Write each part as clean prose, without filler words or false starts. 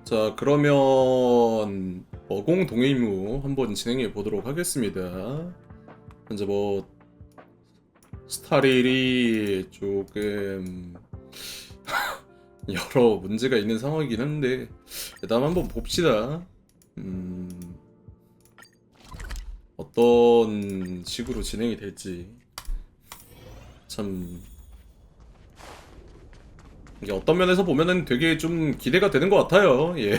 자, 그러면 어공 동의무 한번 진행해 보도록 하겠습니다. 현재 뭐 스타레일이 조금 여러 문제가 있는 상황이긴 한데 일단 한번 봅시다. 어떤 식으로 진행이 될지 참 이게 어떤 면에서 보면은 되게 좀 기대가 되는 것 같아요. 예.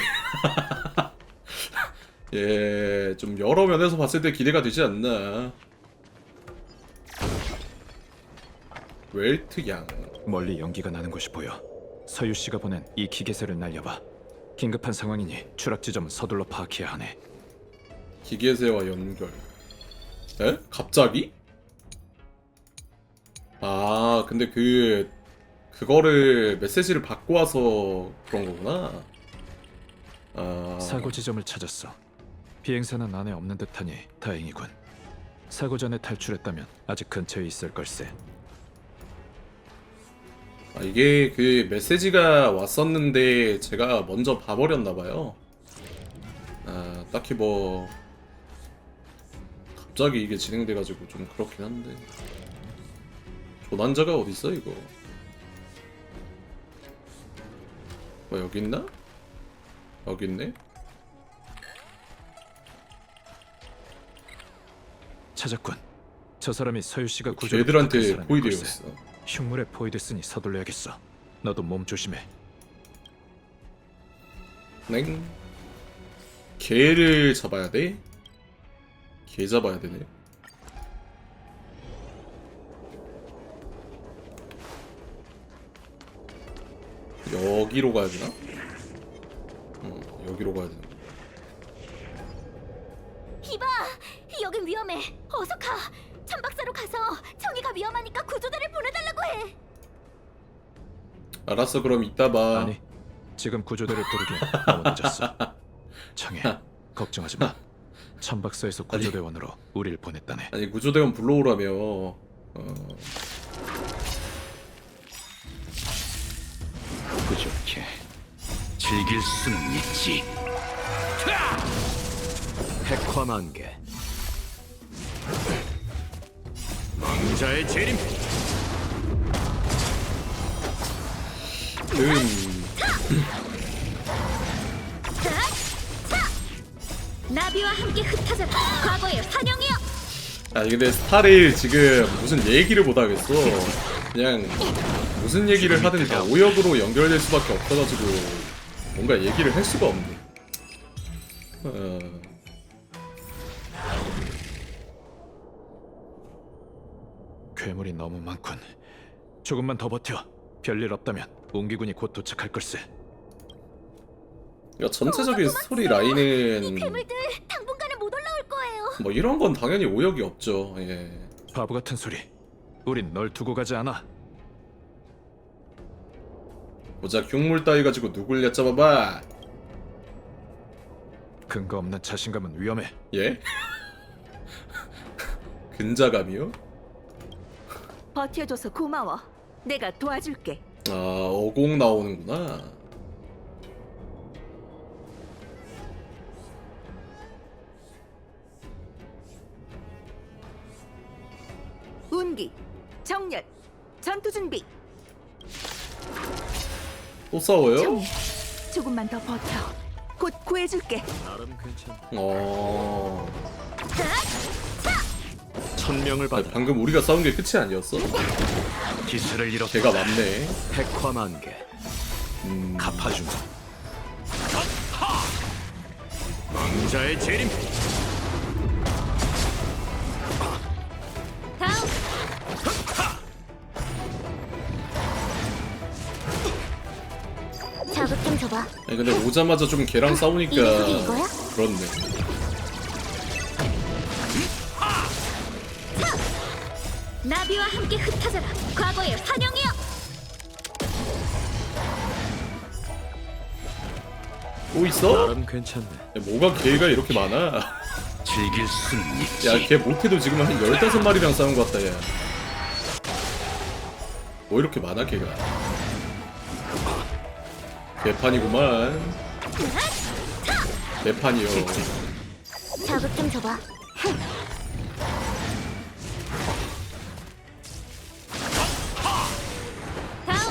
예, 좀 여러 면에서 봤을 때 기대가 되지 않나. 웰트양. 멀리 연기가 나는 것이 보여. 서유 씨가 보낸 이 기계세를 날려봐. 긴급한 상황이니 추락 지점은 서둘러 파악해야 하네. 기계세와 연결. 에? 갑자기? 아, 근데 그거를 메시지를 받고 와서 그런 거구나. 아, 사고 지점을 찾았어. 비행사는 안에 없는 듯하니 다행이군. 사고 전에 탈출했다면 아직 근처에 있을 걸세. 아, 이게 그 메시지가 왔었는데 제가 먼저 봐버렸나 봐요. 아, 딱히 뭐 갑자기 이게 진행돼가지고 좀 그렇긴 한데. 조난자가 어딨어 이거? 뭐 여기 있나? 여기 있네. 찾았군. 저 사람이 서유 씨가 구조를 부탁한 걔들한테 사람일 포위되어 걸세. 있어. 흉물에 포위됐으니 서둘러야겠어. 너도 몸 조심해. 냉. 개를 잡아야 돼? 개 잡아야 되네. 여기로 가야 되나? 여기로 가야 되나? 이봐! 여긴 위험해. 어서 가. 천박사로 가서 청이가 위험하니까 구조대를 보내달라고 해. 알았어, 그럼 이따 봐. 아니, 지금 구조대를 부르기엔 너무 늦었어. 청해, 걱정하지 마. 천박사에서 구조대원으로 우리를 보냈다네. 아니, 구조대원 불러오라며. 부족해. 즐길 수는 있지. 백화만개. 왕자의 재림. 나비와 함께 흩어져라. 과거의 환영이여. 아니, 근데 스타레일 지금 무슨 얘기를 못 하겠어. 그냥 무슨 얘기를 하든 다 오역으로 연결될 수밖에 없어가지고 뭔가 얘기를 할 수가 없네. 괴물이 너무 많군. 조금만 더 버텨. 별일 없다면 옹기군이 곧 도착할 걸세. 그러니까 전체적인 스토리 이 라인은 괴물들 당분간은 못 올라올 거예요. 뭐 이런 건 당연히 오역이 없죠. 예. 바보 같은 소리. 우린 널 두고 가지 않아. 보자, 흉물 따위 가지고 누굴 얕잡아봐. 근거 없는 자신감은 위험해. 예? 근자감이요? 버텨줘서 고마워. 내가 도와줄게. 아, 어공 나오는구나. 운기, 정렬, 전투 준비. 또 싸워요? 정렬. 조금만 더 버텨. 곧 구해줄게. 나름 괜찮. 천명을 아니, 받아. 방금 우리가 싸운 게 끝이 아니었어? 기세를 잃었다. 걔가 맞네. 백화만개. 갚아주마. 왕자의 재림. 다음. 자극 좀 줘봐. 아니, 근데 오자마자 좀 걔랑 싸우니까 이게 소리 이거야? 그렇네. 나비와 함께 흩어져라. 과거의 환영이여. 또 있어? 나름 괜찮네. 야, 뭐가 걔가 이렇게 많아? 즐길 수는 있지. 야, 걔 못해도 지금 한 15마리랑 싸운 것 같다, 야. 뭐 이렇게 많아, 걔가. 개판이구만. 매판이요. 자극 좀 줘봐. 다음.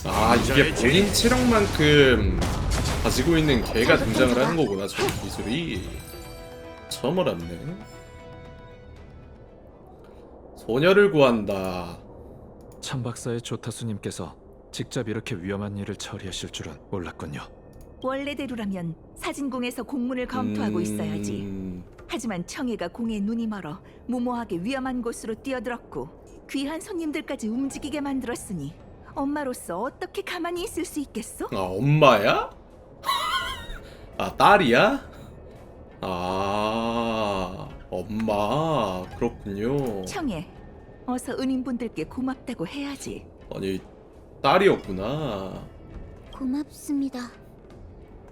아 이게 본인 체력만큼 가지고 있는 개가 등장을 하는 거구나. 저 기술이 처음 알았네. 소녀를 구한다. 참박사의 조타수님께서 직접 이렇게 위험한 일을 처리하실 줄은 몰랐군요. 원래대로라면 사진궁에서 공문을 검토하고 있어야지. 하지만 청해가 공에 눈이 멀어 무모하게 위험한 곳으로 뛰어들었고 귀한 손님들까지 움직이게 만들었으니 엄마로서 어떻게 가만히 있을 수 있겠어? 아 엄마야? 아 딸이야? 아 엄마 그렇군요. 청해, 어서 은인분들께 고맙다고 해야지. 아니 딸이었구나. 고맙습니다.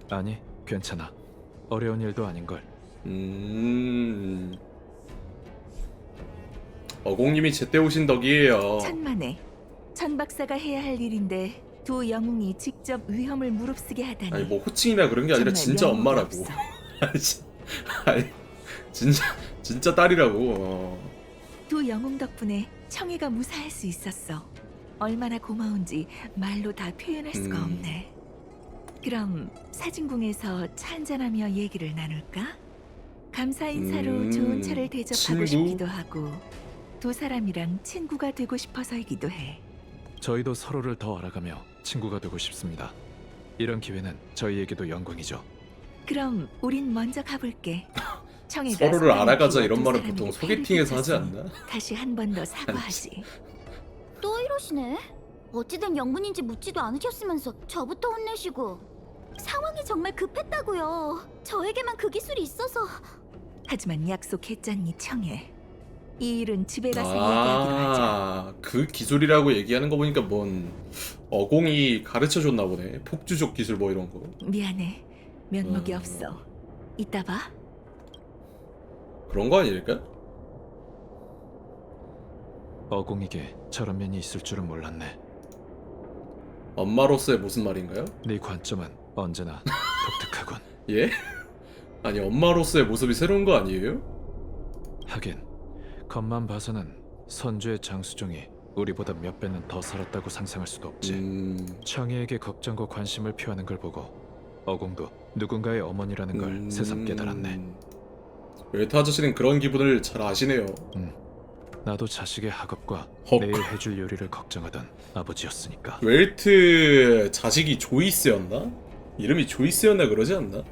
아니, 괜찮아. 어려운 일도 아닌걸. 어공님이 제때 오신 덕이에요. 천만에 천 박사가 해야 할 일인데 두 영웅이 직접 위험을 무릅쓰게 하다니. 아니 뭐 호칭이나 그런 게 아니라 정말 진짜 면목이 엄마라고. 없어. 아니 진짜 딸이라고. 두 영웅 덕분에 청해가 무사할 수 있었어. 얼마나 고마운지 말로 다 표현할 수가 없네. 그럼 사진궁에서 차 한잔하며 얘기를 나눌까? 감사 인사로 좋은 차를 대접하고 친구? 싶기도 하고 두 사람이랑 친구가 되고 싶어서이기도 해. 저희도 서로를 더 알아가며 친구가 되고 싶습니다. 이런 기회는 저희에게도 영광이죠. 그럼 우린 먼저 가볼게. 청해가 서로를 사랑을 알아가자 피워 이런 두 말을 사람에게 보통 패를 소개팅에서 하지 끼쳤으니 않나? 다시 한 번 더 사과하지. 또 이러시네. 어찌된 영문인지 묻지도 않으셨으면서 저부터 혼내시고. 상황이 정말 급했다고요. 저에게만 그 기술이 있어서. 하지만 약속했잖니 청해. 이 일은 집에 가서 얘기하기로 하자. 아그 기술이라고 얘기하는 거 보니까 뭔 어공이 가르쳐 줬나 보네. 폭주족 기술 뭐 이런 거. 미안해. 면목이 없어. 이따 봐. 그런 거 아닐까? 어공에게 저런 면이 있을 줄은 몰랐네. 엄마로서의 무슨 말인가요? 네 관점은 언제나 독특하군. 예? 아니 엄마로서의 모습이 새로운 거 아니에요? 하긴 겉만 봐서는 선주의 장수종이 우리보다 몇 배는 더 살았다고 상상할 수도 없지. 청해에게 걱정과 관심을 표하는 걸 보고 어공도 누군가의 어머니라는 걸 새삼 깨달았네. 웰트 아저씨는 그런 기분을 잘 아시네요. 나도 자식의 학업과 헉. 내일 해줄 요리를 걱정하던 아버지였으니까. 웰트 자식이 조이스였나? 이름이 조이스였나 그러지 않나?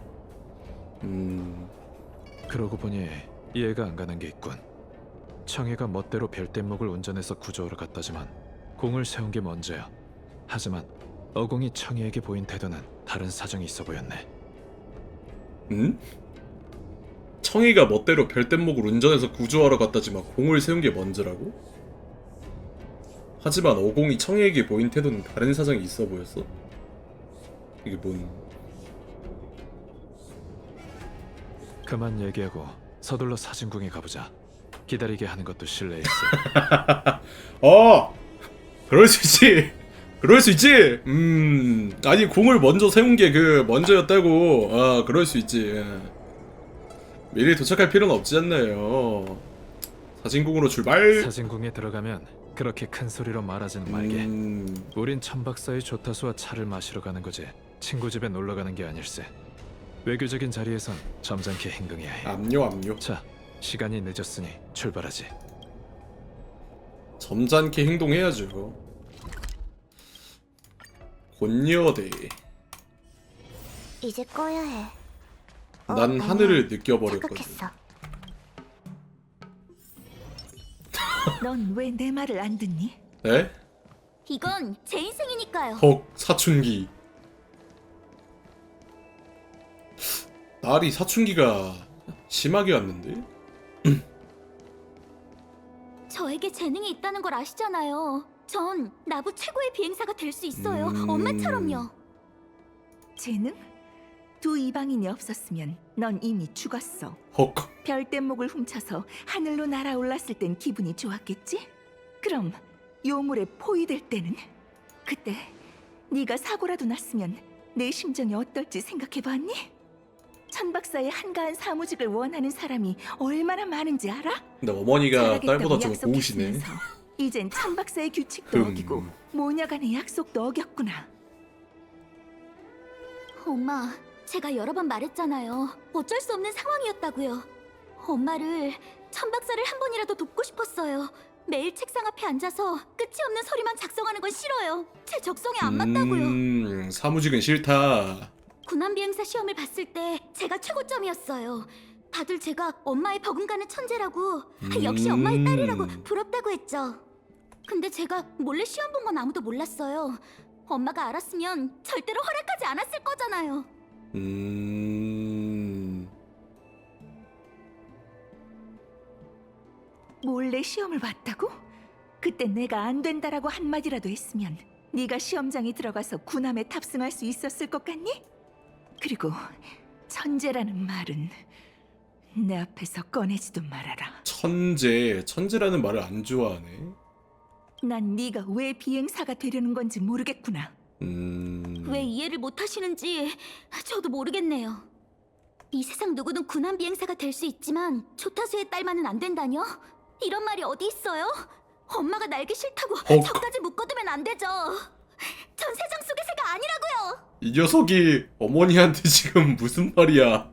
그러고 보니 이해가 안 가는 게 있군. 청해가 멋대로 별대목을 운전해서 구조하러 갔다지만 공을 세운 게 먼저야. 하지만 어공이 청해에게 보인 태도는 다른 사정이 있어 보였네. 청이가 멋대로 별대목을 운전해서 구조하러 갔다지만 공을 세운 게 먼저라고? 하지만 어공이 청이에게 보인 태도는 다른 사정이 있어 보였어? 이게 뭔... 그만 얘기하고 서둘러 사진궁에 가보자. 기다리게 하는 것도 실례했어. 그럴 수 있지. 그럴 수 있지. 아니 공을 먼저 세운 게 그 먼저였다고. 그럴 수 있지. 미리 도착할 필요는 없지 않나요? 사진궁으로 출발. 사진궁에 들어가면 그렇게 큰 소리로 말하지는 말게. 우린 천박사의 조타수와 차를 마시러 가는 거지 친구 집에 놀러 가는 게 아닐세. 외교적인 자리에선 점잖게 행동해야 해. 압류. 자, 시간이 늦었으니 출발하지. 점잖게 행동해야죠. 곤여대. 이제 꺼야 해. 난 아니야. 하늘을 느껴버렸거든. 착각했어. 넌 왜 내 말을 안 듣니? 에? 이건 제 인생이니까요. 헉 사춘기. 날이 사춘기가 심하게 왔는데? 저에게 재능이 있다는 걸 아시잖아요. 전 나부 최고의 비행사가 될 수 있어요. 엄마처럼요. 재능? 두 이방인이 없었으면 넌 이미 죽었어. 헉. 별대목을 훔쳐서 하늘로 날아올랐을 땐 기분이 좋았겠지? 그럼 요물에 포위될 때는? 그때 네가 사고라도 났으면 내 심정이 어떨지 생각해봤니? 천 박사의 한가한 사무직을 원하는 사람이 얼마나 많은지 알아? 근데 어머니가 잘하겠다고 딸보다 좀 고우시네. 약속했으면서 이젠 천 박사의 규칙도 흠. 어기고 모녀간의 약속도 어겼구나. 엄마, 제가 여러 번 말했잖아요. 어쩔 수 없는 상황이었다고요. 엄마를, 천 박사를 한 번이라도 돕고 싶었어요. 매일 책상 앞에 앉아서 끝이 없는 서류만 작성하는 건 싫어요. 제 적성에 안 맞다고요. 사무직은 싫다. 군함 비행사 시험을 봤을 때 제가 최고점이었어요. 다들 제가 엄마의 버금가는 천재라고, 역시 엄마의 딸이라고 부럽다고 했죠. 근데 제가 몰래 시험 본 건 아무도 몰랐어요. 엄마가 알았으면 절대로 허락하지 않았을 거잖아요. 몰래 시험을 봤다고? 그때 내가 안 된다라고 한마디라도 했으면 네가 시험장에 들어가서 군함에 탑승할 수 있었을 것 같니? 그리고 천재라는 말은 내 앞에서 꺼내지도 말아라. 천재라는 말을 안 좋아하네. 난 네가 왜 비행사가 되려는 건지 모르겠구나. 왜 이해를 못 하시는지 저도 모르겠네요. 이 세상 누구든 군함 비행사가 될 수 있지만 조타수의 딸만은 안 된다뇨? 이런 말이 어디 있어요? 엄마가 날기 싫다고 저까지 묶어두면 안 되죠. 전 세상 속의 새가 아니라고요. 이 녀석이 어머니한테 지금 무슨 말이야?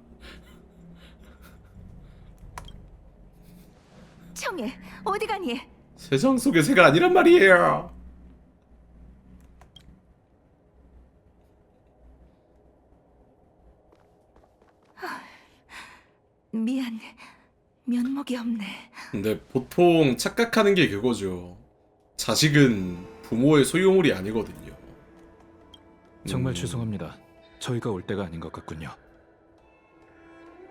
청해, 어디 가니? 세상 속의 새가 아니란 말이에요. 미안, 면목이 없네. 근데 보통 착각하는 게 그거죠. 자식은 부모의 소유물이 아니거든요. 정말 죄송합니다. 저희가 올 때가 아닌 것 같군요.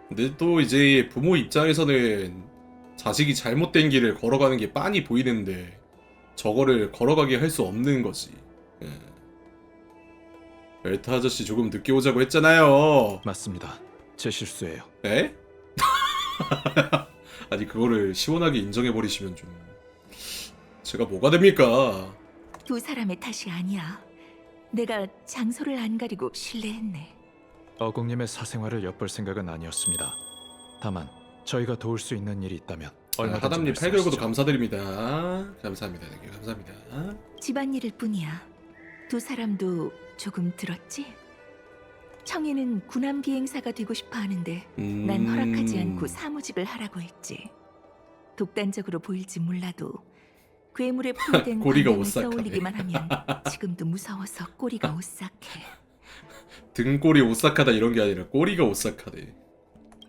근데 또 이제 부모 입장에서는 자식이 잘못된 길을 걸어가는 게 빤히 보이는데 저거를 걸어가게 할 수 없는 거지. 예. 벨타 아저씨 조금 늦게 오자고 했잖아요. 맞습니다. 제 실수예요. 에? 아니 그거를 시원하게 인정해버리시면 좀 제가 뭐가 됩니까? 두 사람의 탓이 아니야. 내가 장소를 안 가리고 실례했네. 어공님의 사생활을 엿볼 생각은 아니었습니다. 다만 저희가 도울 수 있는 일이 있다면 얼마든지 하담님 말씀하시죠. 8개월구도 감사드립니다. 감사합니다. 네, 감사합니다. 집안일일 뿐이야. 두 사람도 조금 들었지? 청이는 군함 비행사가 되고 싶어 하는데 난 허락하지 않고 사무직을 하라고 했지. 독단적으로 보일지 몰라도 괴물에 포위된 꼬리가 광경을 오싹하네. 떠올리기만 하면 지금도 무서워서 꼬리가 오싹해. 등골이 오싹하다 이런 게 아니라 꼬리가 오싹하네.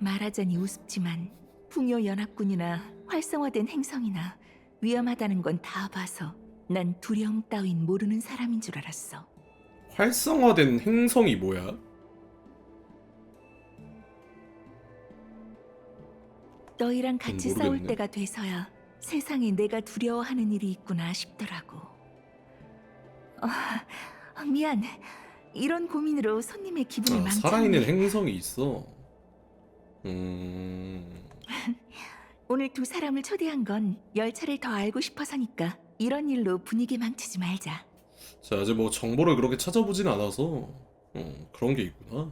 말하자니 우습지만 풍요 연합군이나 활성화된 행성이나 위험하다는 건 다 봐서 난 두려움 따윈 모르는 사람인 줄 알았어. 활성화된 행성이 뭐야? 너희랑 같이 싸울 모르겠네. 때가 돼서야 세상에 내가 두려워하는 일이 있구나 싶더라고. 미안. 이런 고민으로 손님의 기분을 망쳤네. 살아있는 행성이 있어. 오늘 두 사람을 초대한 건 열차를 더 알고 싶어서니까 이런 일로 분위기 망치지 말자. 자, 아직 뭐 정보를 그렇게 찾아보진 않아서 그런 게 있구나.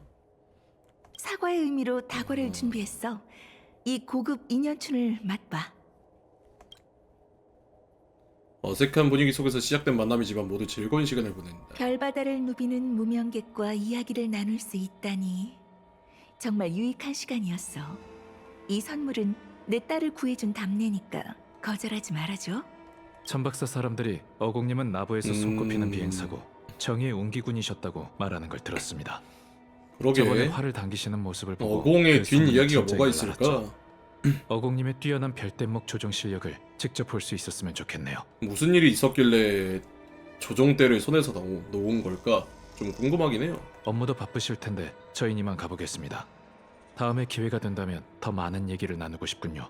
사과의 의미로 다과를 준비했어. 이 고급 인연춘을 맛봐. 어색한 분위기 속에서 시작된 만남이지만 모두 즐거운 시간을 보낸다. 별바다를 누비는 무명객과 이야기를 나눌 수 있다니 정말 유익한 시간이었어. 이 선물은 내 딸을 구해준 답례니까 거절하지 말아줘. 천박사 사람들이 어공님은 나부에서 손꼽히는 비행사고 정의의 운기군이셨다고 말하는 걸 들었습니다. 저번에 그러게 활을 당기시는 모습을 보고 어공의 그 소문이 뒷이야기가 진짜인 뭐가 걸 있을까? 알았죠. 어공님의 뛰어난 별대목 조종 실력을 직접 볼 수 있었으면 좋겠네요. 무슨 일이 있었길래 조종대를 손에서 놓은 걸까? 좀 궁금하긴 해요. 업무도 바쁘실 텐데 저희는 이만 가보겠습니다. 다음에 기회가 된다면 더 많은 얘기를 나누고 싶군요.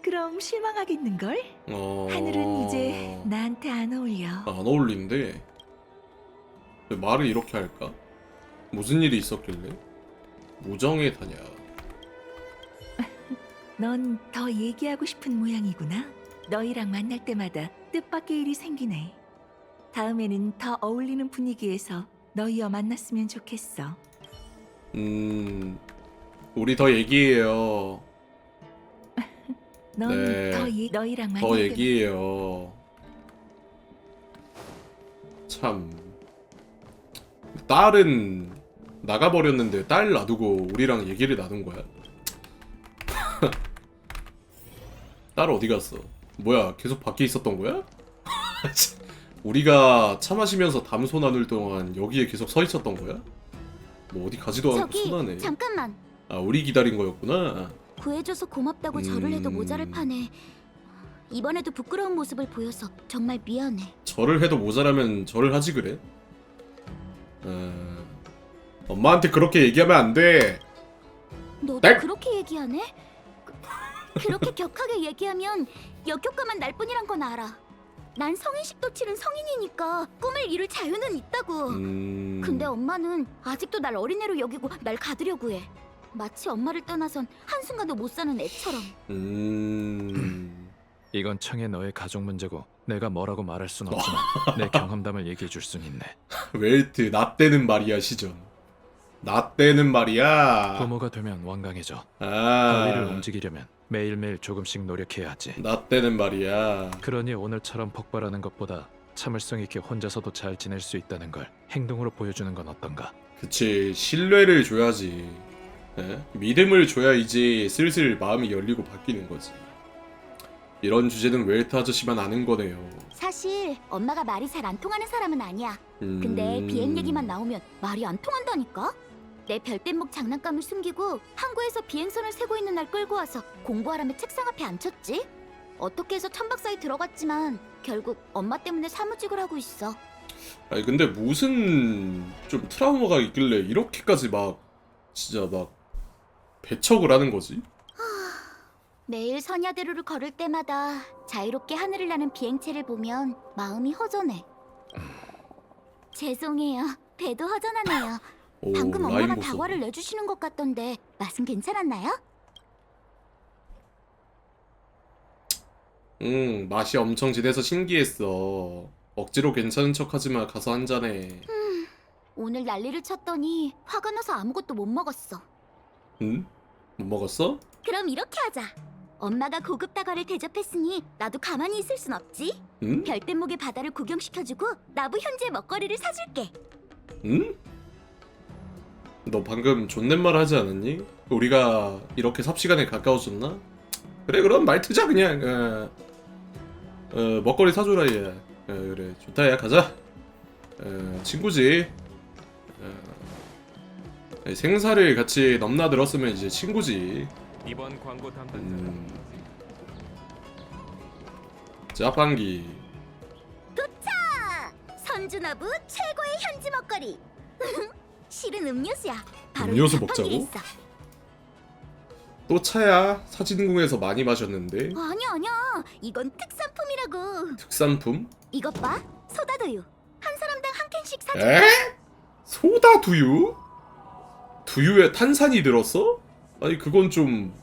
그럼 실망하겠는걸? 하늘은 이제 나한테 안 어울려. 안 어울린대. 왜 말을 이렇게 할까? 무슨 일이 있었길래? 무정의 다냐. 넌 더 얘기하고 싶은 모양이구나. 너희랑 만날 때마다 뜻밖의 일이 생기네. 다음에는 더 어울리는 분위기에서 너희와 만났으면 좋겠어. 우리 더 얘기해요. 넌 네. 너희랑 만날 더 때마다 얘기해요. 참. 딸은 나가버렸는데 딸 놔두고 우리랑 얘기를 나눈 거야? 딸 어디 갔어? 뭐야, 계속 밖에 있었던 거야? 우리가 차 마시면서 담소 나눌 동안 여기에 계속 서 있었던 거야? 뭐 어디 가지도 않고 저기 순하네. 잠깐만. 아, 우리 기다린 거였구나. 구해줘서 고맙다고 절을 해도 모자를 파네. 이번에도 부끄러운 모습을 보여서 정말 미안해. 절을 해도 모자라면 절을 하지 그래? 엄마한테 그렇게 얘기하면 안 돼. 너도 네? 그렇게 얘기하네? 그렇게 격하게 얘기하면 역효과만 날 뿐이란 건 알아. 난 성인식도 치른 성인이니까 꿈을 이룰 자유는 있다고. 근데 엄마는 아직도 날 어린애로 여기고 날 가두려고 해. 마치 엄마를 떠나선 한순간도 못 사는 애처럼. 이건 청해 너의 가족 문제고 내가 뭐라고 말할 순 없지만 내 경험담을 얘기해 줄 순 있네. 웰트, 나 때는 말이야, 시전. 나 때는 말이야. 부모가 되면 완강해져. 아, 바위를 움직이려면 매일매일 조금씩 노력해야 하지. 나 때는 말이야. 그러니 오늘처럼 폭발하는 것보다 참을성 있게 혼자서도 잘 지낼 수 있다는 걸 행동으로 보여주는 건 어떤가? 그치, 신뢰를 줘야지. 예? 믿음을 줘야이지 슬슬 마음이 열리고 바뀌는 거지. 이런 주제는 웰트 아저씨만 아는 거네요. 사실 엄마가 말이 잘 안 통하는 사람은 아니야. 근데 비행 얘기만 나오면 말이 안 통한다니까? 내 별뗏목 장난감을 숨기고 항구에서 비행선을 세고 있는 날 끌고 와서 공부하라며 책상 앞에 앉혔지? 어떻게 해서 천박사에 들어갔지만 결국 엄마 때문에 사무직을 하고 있어. 아니 근데 무슨 좀 트라우마가 있길래 이렇게까지 막 진짜 막 배척을 하는 거지? 매일 선야대로를 걸을 때마다 자유롭게 하늘을 나는 비행체를 보면 마음이 허전해. 죄송해요. 배도 허전하네요. 오, 방금 엄마가 라인 보소. 다과를 내주시는 것 같던데 맛은 괜찮았나요? 맛이 엄청 진해서 신기했어. 억지로 괜찮은 척하지마. 가서 한 잔해. 오늘 난리를 쳤더니 화가 나서 아무것도 못 먹었어. 응? 못 먹었어? 그럼 이렇게 하자. 엄마가 고급 다과를 대접했으니 나도 가만히 있을 순 없지. 응? 별뗏목의 바다를 구경시켜주고 나부 현지의 먹거리를 사줄게. 응? 너 방금 존댓말 하지 않았니? 우리가 이렇게 삽시간에 가까워졌나? 그래, 그럼 말 트자 그냥. 먹거리 사줘라 얘. 그래, 좋다 야, 가자. 친구지. 생사를 같이 넘나들었으면 이제 친구지. 이번 광고 담당 짜판기. 선주나부 최고의 현지 먹거리. 실은 음료수야. 바로 음료수 이 자판기에 먹자고? 있어. 또 차야? 사진궁에서 많이 마셨는데. 아니야. 이건 특산품이라고. 특산품? 이것 봐. 소다두유. 한 사람당 한 캔씩 사줘. 에? 소다 두유? 두유에 탄산이 들었어? 아니 그건 좀...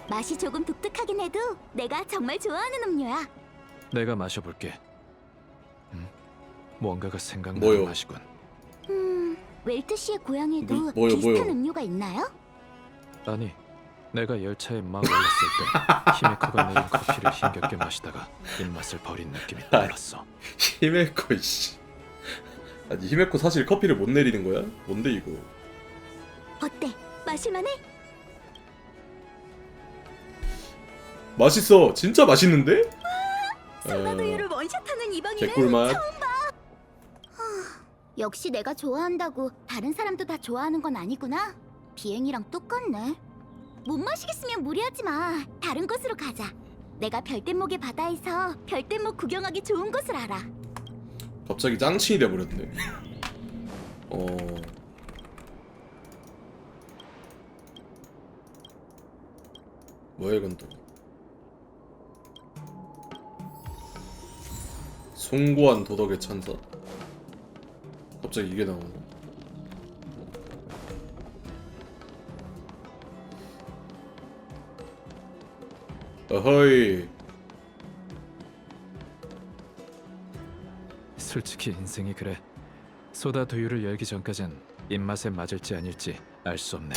맛이 조금 독특하긴 해도 내가 정말 좋아하는 음료야. 내가 마셔볼게. 뭔가가 생각나는 뭐요? 맛이군. 웰트 씨의 고향에도 뭐요? 비슷한 음료가 있나요? 아니, 내가 열차에 막 올랐을 때 히메코가 내린 커피를 힘겹게 마시다가 입맛을 버린 느낌이 떠올랐어. 히메코 씨. 아니 히메코 사실 커피를 못 내리는 거야? 뭔데 이거? 어때? 마실만해? 맛있어. 진짜 맛있는데? 소다두유를 원샷하는 이방인은 개꿀맛. 역시 내가 좋아한다고 다른 사람도 다 좋아하는 건 아니구나. 비행이랑 똑같네. 못 마시겠으면 무리하지 마. 다른 곳으로 가자. 내가 별뗏목의 바다에서 별뗏목 구경하기 좋은 곳을 알아. 갑자기 짱친이 돼버렸네. 뭐야 이건 또. 숭고한 도덕의 찬사? 갑자기 이게 나오네. 어허이. 솔직히 인생이 그래. 소다 두유를 열기 전까진 입맛에 맞을지 아닐지 알 수 없네.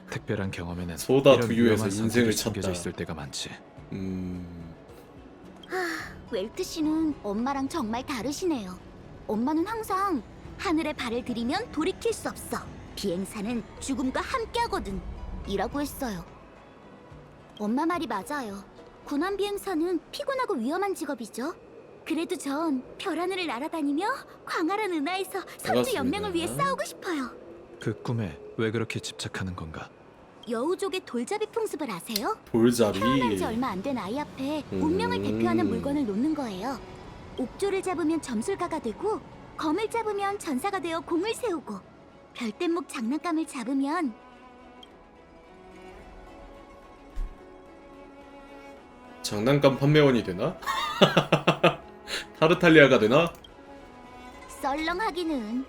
특별한 경험에는 소다 이런 두유에서 위험한 인생을 선택이 숨겨져 찾다. 있을 때가 많지. 웰트 씨는 엄마랑 정말 다르시네요. 엄마는 항상 하늘에 발을 들이면 돌이킬 수 없어. 비행사는 죽음과 함께하거든. 이라고 했어요. 엄마 말이 맞아요. 군함 비행사는 피곤하고 위험한 직업이죠. 그래도 전 별 하늘을 날아다니며 광활한 은하에서 선주 연맹을 위해 싸우고 싶어요. 그 꿈에 왜 그렇게 집착하는 건가? 여우족의 돌잡이 풍습을 아세요? 돌잡이. 태어난 지 얼마 안 된 아이 앞에 운명을 대표하는 물건을 놓는 거예요. 옥조를 잡으면 점술가가 되고 검을 잡으면 전사가 되어 공을 세우고 별대목 장난감을 잡으면 장난감 판매원이 되나? 타르탈리아가 되나? 썰렁하기는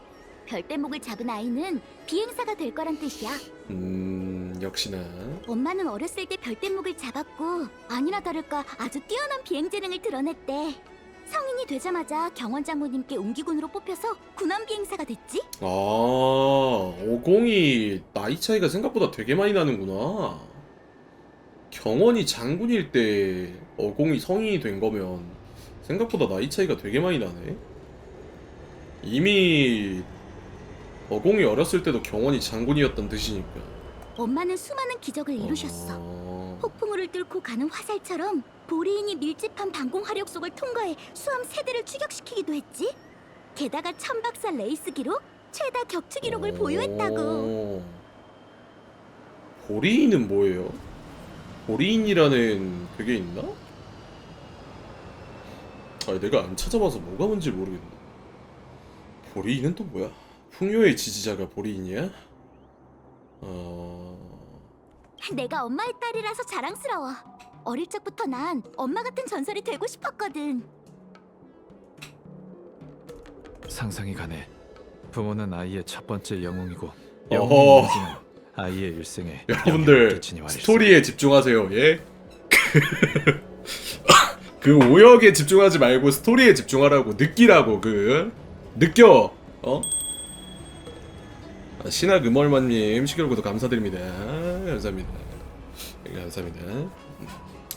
별대목을 잡은 아이는 비행사가 될 거란 뜻이야. 역시나. 엄마는 어렸을 때 별대목을 잡았고 아니나 다를까 아주 뛰어난 비행 재능을 드러냈대. 성인이 되자마자 경원 장모님께 옹기군으로 뽑혀서 군함 비행사가 됐지. 아, 50이 나이 차이가 생각보다 되게 많이 나는구나. 경원이 장군일 때 50이 성인이 된 거면 생각보다 나이 차이가 되게 많이 나네. 이미 50이 어렸을 때도 경원이 장군이었던 뜻이니까. 엄마는 수많은 기적을 이루셨어. 폭풍우를 뚫고 가는 화살처럼 보리인이 밀집한 방공 화력 속을 통과해 수함 세대를 추격시키기도 했지. 게다가 천박사 레이스기로 최다 격추 기록을 보유했다고. 보리인은 뭐예요? 보리인이라는 그게 있나? 아, 내가 안 찾아봐서 뭐가 뭔지 모르겠네. 보리인은 또 뭐야? 풍요의 지지자가 보리인이야? 내가 엄마의 딸이라서 자랑스러워. 어릴 적부터 난 엄마 같은 전설이 되고 싶었거든. 상상이 가네. 부모는 아이의 첫 번째 영웅이고 어허. 영웅의 이미지는 아이의 일생에 여러분들 끼치니 말일세. 스토리에 집중하세요. 예? 그 오역에 집중하지 말고 스토리에 집중하라고. 느끼라고. 느껴. 신학 음얼만님 시결 구독 감사드립니다. 감사합니다. 네, 감사합니다.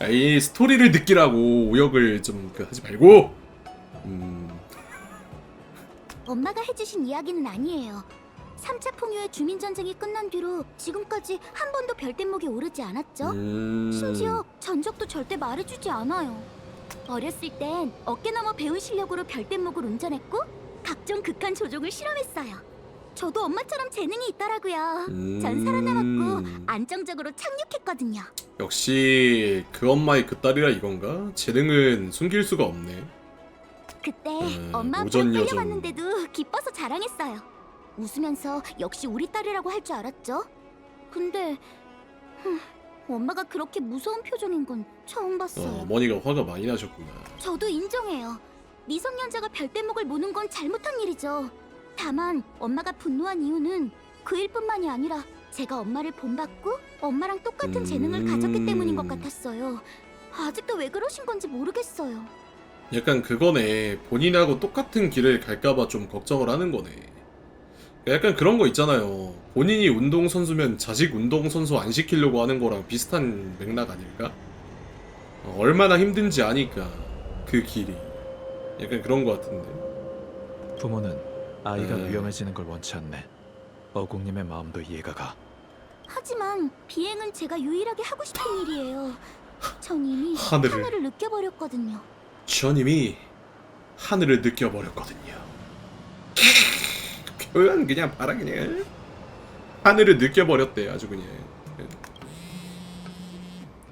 이 스토리를 느끼라고 오역을 좀 하지 말고. 엄마가 해주신 이야기는 아니에요. 3차 풍요의 주민전쟁이 끝난 뒤로 지금까지 한 번도 별대목에 오르지 않았죠? 심지어 전적도 절대 말해주지 않아요. 어렸을 땐 어깨 너머 배운 실력으로 별대목을 운전했고 각종 극한 조종을 실험했어요. 저도 엄마처럼 재능이 있더라고요. 전 살아남았고 안정적으로 착륙했거든요. 역시 그 엄마의 그 딸이라 이건가? 재능은 숨길 수가 없네. 그때 엄마 앞으로 오전 여정. 끌려갔는데도 기뻐서 자랑했어요. 웃으면서 역시 우리 딸이라고 할 줄 알았죠. 근데 엄마가 그렇게 무서운 표정인 건 처음 봤어요. 어머니가 화가 많이 나셨구나. 저도 인정해요. 미성년자가 별대목을 모는 건 잘못한 일이죠. 다만 엄마가 분노한 이유는 그 일뿐만이 아니라 제가 엄마를 본받고 엄마랑 똑같은 재능을 가졌기 때문인 것 같았어요. 아직도 왜 그러신 건지 모르겠어요. 약간 그거네. 본인하고 똑같은 길을 갈까봐 좀 걱정을 하는 거네. 약간 그런 거 있잖아요. 본인이 운동선수면 자식 운동선수 안 시키려고 하는 거랑 비슷한 맥락 아닐까? 얼마나 힘든지 아니까 그 길이. 약간 그런 거 같은데. 부모는 아이가 위험해지는 걸 원치 않네. 어공님의 마음도 이해가 가. 하지만 비행은 제가 유일하게 하고 싶은 일이에요. 전 이미 하늘을. 하늘을 느껴버렸거든요. 전 이미 하늘을 느껴버렸거든요. 표현 그냥 봐라 그냥. 하늘을 느껴버렸대 아주 그냥.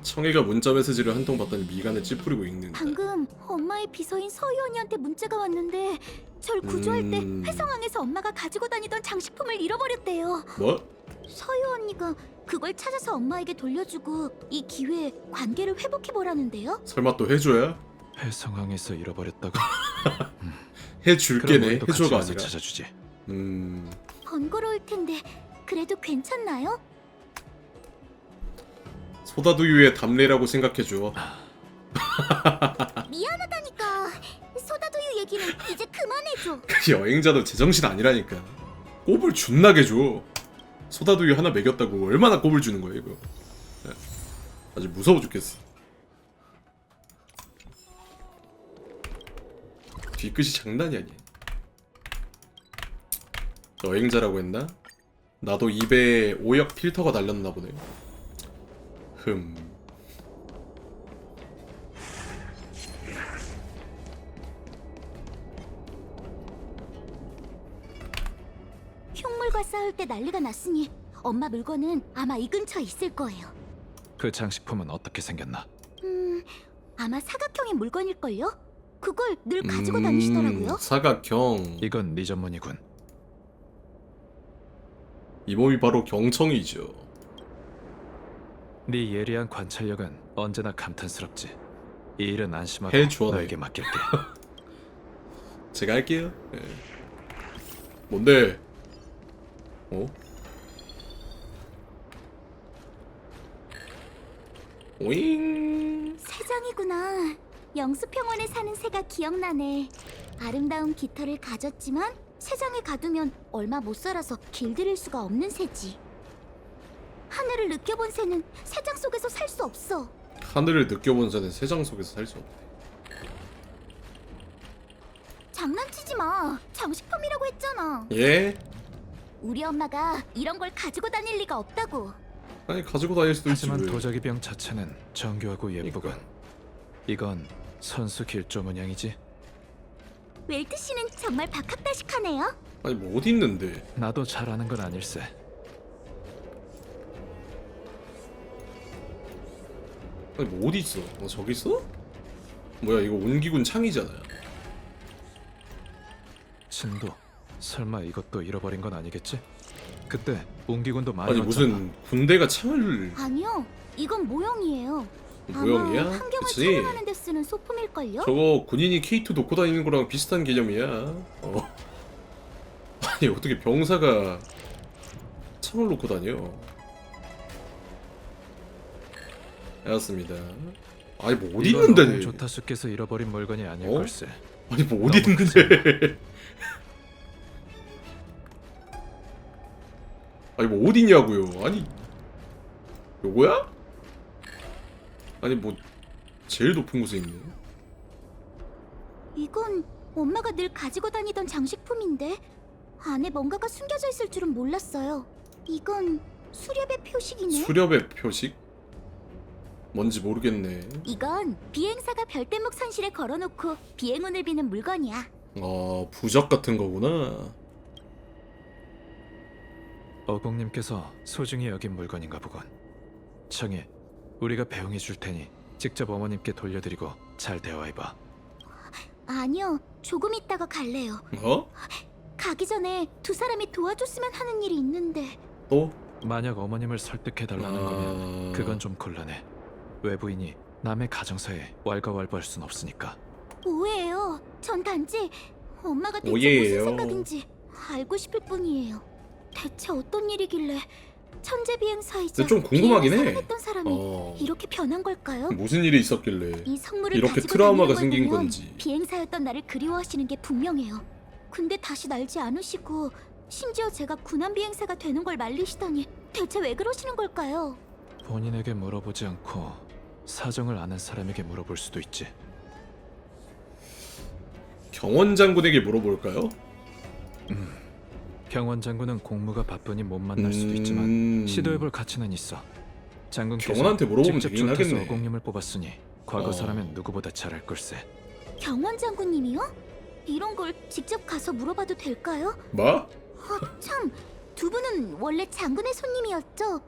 청해가 문자 메시지를 한 통 받더니 미간을 찌푸리고 읽는다. 방금 엄마의 비서인 서희 언니한테 문자가 왔는데 절 구조할 때 회성항에서 엄마가 가지고 다니던 장식품을 잃어버렸대요. 뭐? 서희 언니가 그걸 찾아서 엄마에게 돌려주고 이 기회에 관계를 회복해보라는데요. 설마 또 해줘야? 회성항에서 잃어버렸다고? 해줄게네. 우리도 같이 해줘가 와서 아니라. 찾아주지. 번거로울 텐데 그래도 괜찮나요? 소다두유의 담례라고 생각해줘. 미안하다니까. 소다두유 얘기는 이제 그만해줘. 그 여행자도 제정신 아니라니까. 꼽을 존나게 줘. 소다두유 하나 먹였다고 얼마나 꼽을 주는 거야 이거. 네. 아주 무서워 죽겠어. 뒤끝이 장난이 아니야. 여행자라고 했나? 나도 입에 오역 필터가 달렸나 보네. 흉물과 싸울 때 난리가 났으니 엄마 물건은 아마 이 근처에 있을 거예요. 그 장식품은 어떻게 생겼나? 아마 사각형의 물건일걸요? 그걸 늘 가지고 다니시더라고요. 사각형. 이건 네 전문이군. 이 몸이 바로 경청이죠. 네 예리한 관찰력은 언제나 감탄스럽지. 이 일은 안심하고 해줘, 너에게 맡길게. 제가 할게요. 네. 뭔데? 어? 오잉. 새장이구나. 영수평원에 사는 새가 기억나네. 아름다운 깃털을 가졌지만 새장에 가두면 얼마 못 살아서 길들일 수가 없는 새지. 하늘을 느껴본 새는 새장 속에서 살 수 없어. 하늘을 느껴본 자는 세상 속에서 살 수 없대. 장난치지 마. 장식품이라고 했잖아. 예? 우리 엄마가 이런 걸 가지고 다닐 리가 없다고. 아니 가지고 다닐 수도 있지. 하지만 왜. 도자기병 자체는 정교하고 예쁘군. 이건 선수 길조 문양이지. 웰트 씨는 정말 박학다식하네요. 아니 뭐 어디 있는데? 나도 잘 아는 건 아닐세. 아니 뭐 어디 있어? 어 저기 있어? 뭐야 이거 온기군 창이잖아요. 신도 설마 이것도 잃어버린 건 아니겠지? 그때 옹기군도 많이 아니 왔잖아. 무슨 군대가 창을 아니요. 이건 모형이에요. 모형이야? 아마 환경을 그치? 촬영하는 데 쓰는 소품일걸요? 저거 군인이 K2 놓고 다니는 거랑 비슷한 개념이야. 아니 어떻게 병사가 창을 놓고 다녀? 알았습니다. 아니 뭐 어디 이건 있는데? 조타수께서 잃어버린 물건이 아닐 어? 걸세. 아니 뭐 어디 너무 있는데? 아니 뭐 어디 있냐고요? 아니 요거야? 아니 뭐 제일 높은 곳에 있네. 이건 엄마가 늘 가지고 다니던 장식품인데 안에 뭔가가 숨겨져 있을 줄은 몰랐어요. 이건 수렵의 표식이네. 수렵의 표식? 뭔지 모르겠네. 이건 비행사가 별대목 선실에 걸어놓고 비행운을 비는 물건이야. 부적 같은 거구나. 어공님께서 소중히 여긴 물건인가 보군. 청해, 우리가 배웅해 줄 테니 직접 어머님께 돌려드리고 잘 대화해봐. 아니요, 조금 있다가 갈래요. 어? 가기 전에 두 사람이 도와줬으면 하는 일이 있는데. 또? 만약 어머님을 설득해달라는 거면 그건 좀 곤란해. 외부인이 남의 가정사에 왈가왈부할 순 없으니까. 오해예요. 전 단지 엄마가 대체 오해예요. 무슨 생각인지 알고 싶을 뿐이에요. 대체 어떤 일이길래 천재 비행사이자 근데 좀 궁금하긴 비행을 해. 사랑했던 사람이 이렇게 변한 걸까요? 무슨 일이 있었길래 이 성물을 이렇게 가지고 트라우마가 다니는 걸 생긴 보면 건지. 비행사였던 나를 그리워하시는 게 분명해요. 근데 다시 날지 않으시고 심지어 제가 군함 비행사가 되는 걸 말리시다니 대체 왜 그러시는 걸까요? 본인에게 물어보지 않고 사정을 아는 사람에게 물어볼 수도 있지. 경원 장군에게 물어볼까요? 경원 장군은 공무가 바쁘니 못 만날 수도 있지만 시도해볼 가치는 있어. 장군께서 경원한테 물어보면 직접 되긴 조타수 하겠네. 어공님을 뽑았으니 과거사라면 누구보다 잘할 걸세. 경원 장군님이요? 이런 걸 직접 가서 물어봐도 될까요? 뭐? 참, 두 분은 원래 장군의 손님이었죠?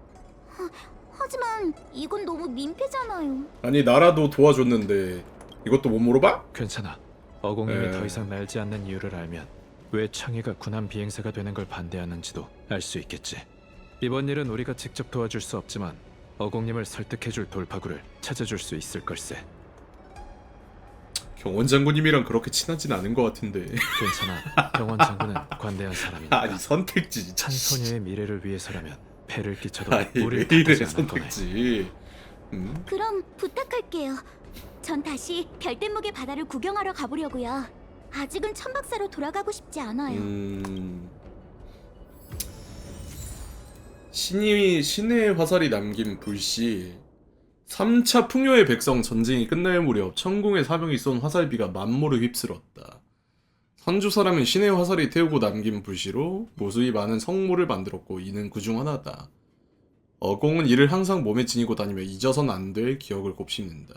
하지만 이건 너무 민폐잖아요. 아니 나라도 도와줬는데 이것도 못 물어봐? 괜찮아. 어공님이 에. 더 이상 날지 않는 이유를 알면 왜 창의가 군함 비행사가 되는 걸 반대하는지도 알 수 있겠지. 이번 일은 우리가 직접 도와줄 수 없지만 어공님을 설득해줄 돌파구를 찾아줄 수 있을 걸세. 경원 장군님이랑 그렇게 친하진 않은 것 같은데. 괜찮아. 경원 장군은 관대한 사람이니까. 아니 선택지 진짜. 한 소녀의 미래를 위해서라면 배를 끼쳐도 아니 왜 우리를 이래 탓하지 않을 거네. 선택지. 그럼 부탁할게요. 전 다시 별대목의 바다를 구경하러 가보려고요. 아직은 천박사로 돌아가고 싶지 않아요. 신의 화살이 남긴 불씨. 3차 풍요의 백성 전쟁이 끝날 무렵 천궁의 사병이 쏜 화살비가 만모를 휩쓸었다. 선주 사람은 신의 화살이 태우고 남긴 불씨로 무수히 많은 성물을 만들었고 이는 그중 하나다. 어공은 이를 항상 몸에 지니고 다니며 잊어선 안 될 기억을 곱씹는다.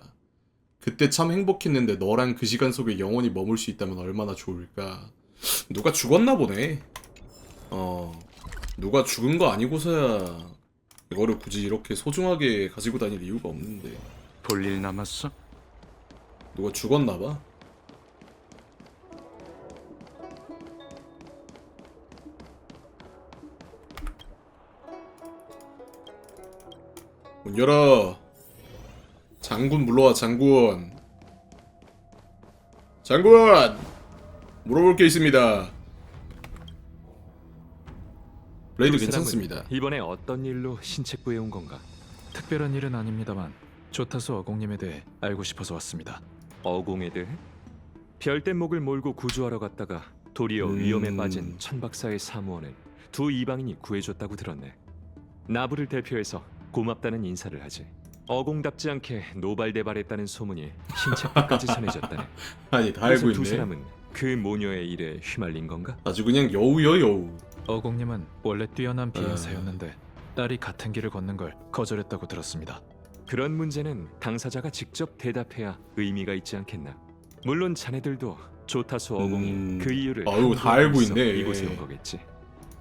그때 참 행복했는데 너랑 그 시간 속에 영원히 머물 수 있다면 얼마나 좋을까. 누가 죽었나 보네. 누가 죽은 거 아니고서야 이거를 굳이 이렇게 소중하게 가지고 다닐 이유가 없는데. 볼 일 남았어? 누가 죽었나봐. 문 열어. 장군 불러와. 장군. 장군! 물어볼 게 있습니다. 블레이드 두 사람은 괜찮습니다. 이번에 어떤 일로 신책부에 온 건가? 특별한 일은 아닙니다만 조타수 어공님에 대해 알고 싶어서 왔습니다. 어공에 대해? 별대목을 몰고 구조하러 갔다가 도리어 위험에 빠진 천박사의 사무원을 두 이방인이 구해줬다고 들었네. 나부를 대표해서 고맙다는 인사를 하지. 어공답지 않게 노발대발했다는 소문이 신책부까지 전해졌다네. 아니 다 그래서 알고 두 있네. 사람은 그 모녀의 일에 휘말린 건가? 아주 그냥 여우여 여우. 어공님은 원래 뛰어난 비행사였는데 딸이 같은 길을 걷는 걸 거절했다고 들었습니다. 그런 문제는 당사자가 직접 대답해야 의미가 있지 않겠나. 물론 자네들도 조타수 어공이 그 이유를 아유, 다 함부로 알고 있어 있네. 이곳에 온 거겠지.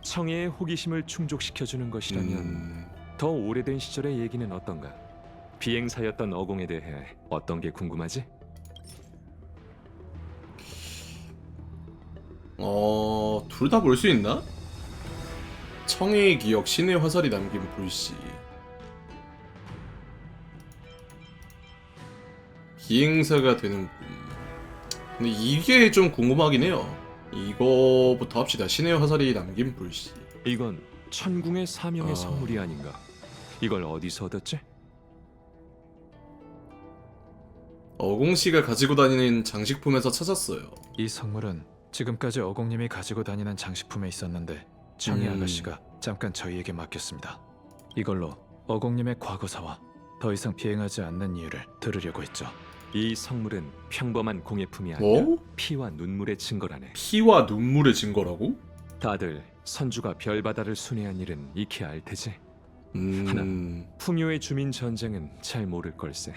청해의 호기심을 충족시켜주는 것이라면 더 오래된 시절의 얘기는 어떤가? 비행사였던 어공에 대해 어떤 게 궁금하지? 둘 다 볼 수 있나? 청해의 기억, 신의 화살이 남긴 불씨. 비행사가 되는 꿈. 근데 이게 좀 궁금하긴 해요. 이거부터 합시다. 신의 화살이 남긴 불씨. 이건 천궁의 사명의 성물이 아닌가? 이걸 어디서 얻었지? 어공씨가 가지고 다니는 장식품에서 찾았어요. 이 성물은 지금까지 어공님이 가지고 다니는 장식품에 있었는데 청해 아가씨가 잠깐 저희에게 맡겼습니다. 이걸로 어공님의 과거사와 더 이상 비행하지 않는 이유를 들으려고 했죠. 이 성물은 평범한 공예품이 아니라 뭐? 피와 눈물의 증거라네. 피와 눈물의 증거라고? 다들 선주가 별바다를 순회한 일은 익히 알 테지. 하나, 풍요의 주민 전쟁은 잘 모를 걸세.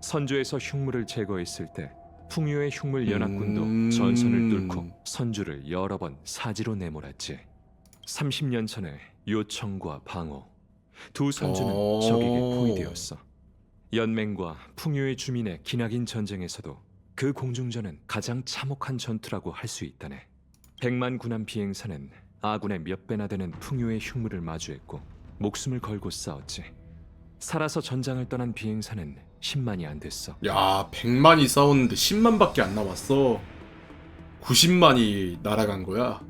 선주에서 흉물을 제거했을 때 풍요의 흉물 연합군도 전선을 뚫고 선주를 여러 번 사지로 내몰았지. 30년 전에 요청과 방호 두 선주는 적에게 포위되었어. 연맹과 풍요의 주민의 기나긴 전쟁에서도 그 공중전은 가장 참혹한 전투라고 할 수 있다네. 100만 군함 비행사는 아군의 몇 배나 되는 풍요의 흉물을 마주했고 목숨을 걸고 싸웠지. 살아서 전장을 떠난 비행사는 10만이 안 됐어. 야, 100만이 싸웠는데 10만밖에 안 남았어. 90만이 날아간 거야.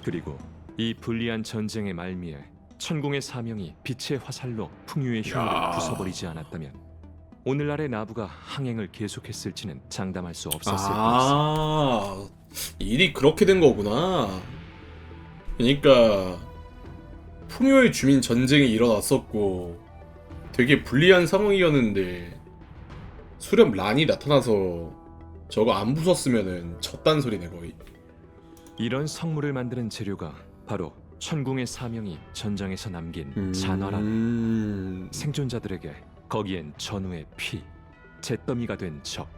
그리고 이 불리한 전쟁의 말미에 천궁의 사명이 빛의 화살로 풍요의 흉물을 부숴버리지 않았다면 오늘날의 나부가 항행을 계속했을지는 장담할 수 없었을 거였어. 일이 그렇게 된 거구나. 그러니까 풍요의 주민 전쟁이 일어났었고 되게 불리한 상황이었는데 수렴 란이 나타나서 저거 안 부쉈으면은 졌단 소리네 거의. 이런 성물을 만드는 재료가 바로 천궁의 사명이 전장에서 남긴 잔화라네. 생존자들에게 거기엔 전우의 피, 잿더미가 된 적,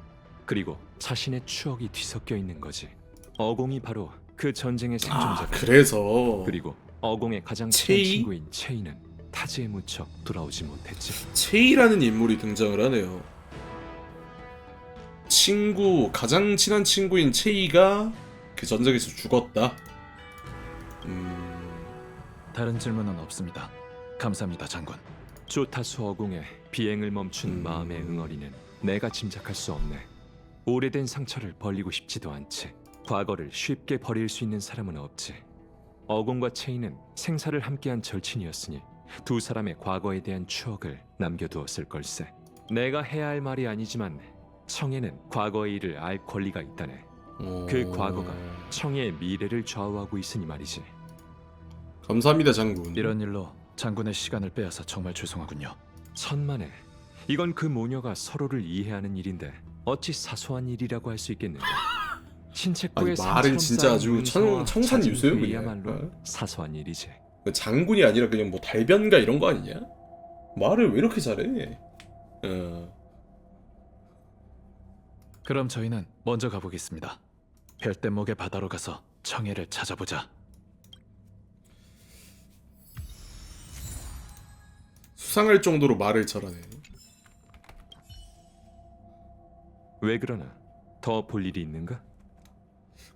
그리고 자신의 추억이 뒤섞여 있는 거지. 어공이 바로 그 전쟁의 생존자다. 그래서 그리고 어공의 가장 친한 친구인 체이는 타지에 묻혀 돌아오지 못했지. 체이라는 인물이 등장을 하네요. 가장 친한 친구인 체이가 그 전쟁에서 죽었다. 다른 질문은 없습니다. 감사합니다, 장군. 조타수 어공의 비행을 멈춘 마음의 응어리는 내가 짐작할 수 없네. 오래된 상처를 벌리고 싶지도 않지. 과거를 쉽게 버릴 수 있는 사람은 없지. 어공과 체이는 생사를 함께한 절친이었으니 두 사람의 과거에 대한 추억을 남겨두었을 걸세. 내가 해야 할 말이 아니지만 청해는 과거의 일을 알 권리가 있다네. 그 과거가 청해의 미래를 좌우하고 있으니 말이지. 감사합니다, 장군. 이런 일로 장군의 시간을 빼앗아 정말 죄송하군요. 천만에 이건 그 모녀가 서로를 이해하는 일인데 어찌 사소한 일이라고 할 수 있겠는가? 신체부의 아니, 말은 진짜 아주 청산 유수요, 그냥. 야말로 사소한 일이지. 장군이 아니라 그냥 뭐 달변가 이런 거 아니냐? 말을 왜 이렇게 잘해? 그럼 저희는 먼저 가보겠습니다. 별대목의 바다로 가서 청해를 찾아보자. 수상할 정도로 말을 잘하네. 왜 그러나? 더 볼 일이 있는가?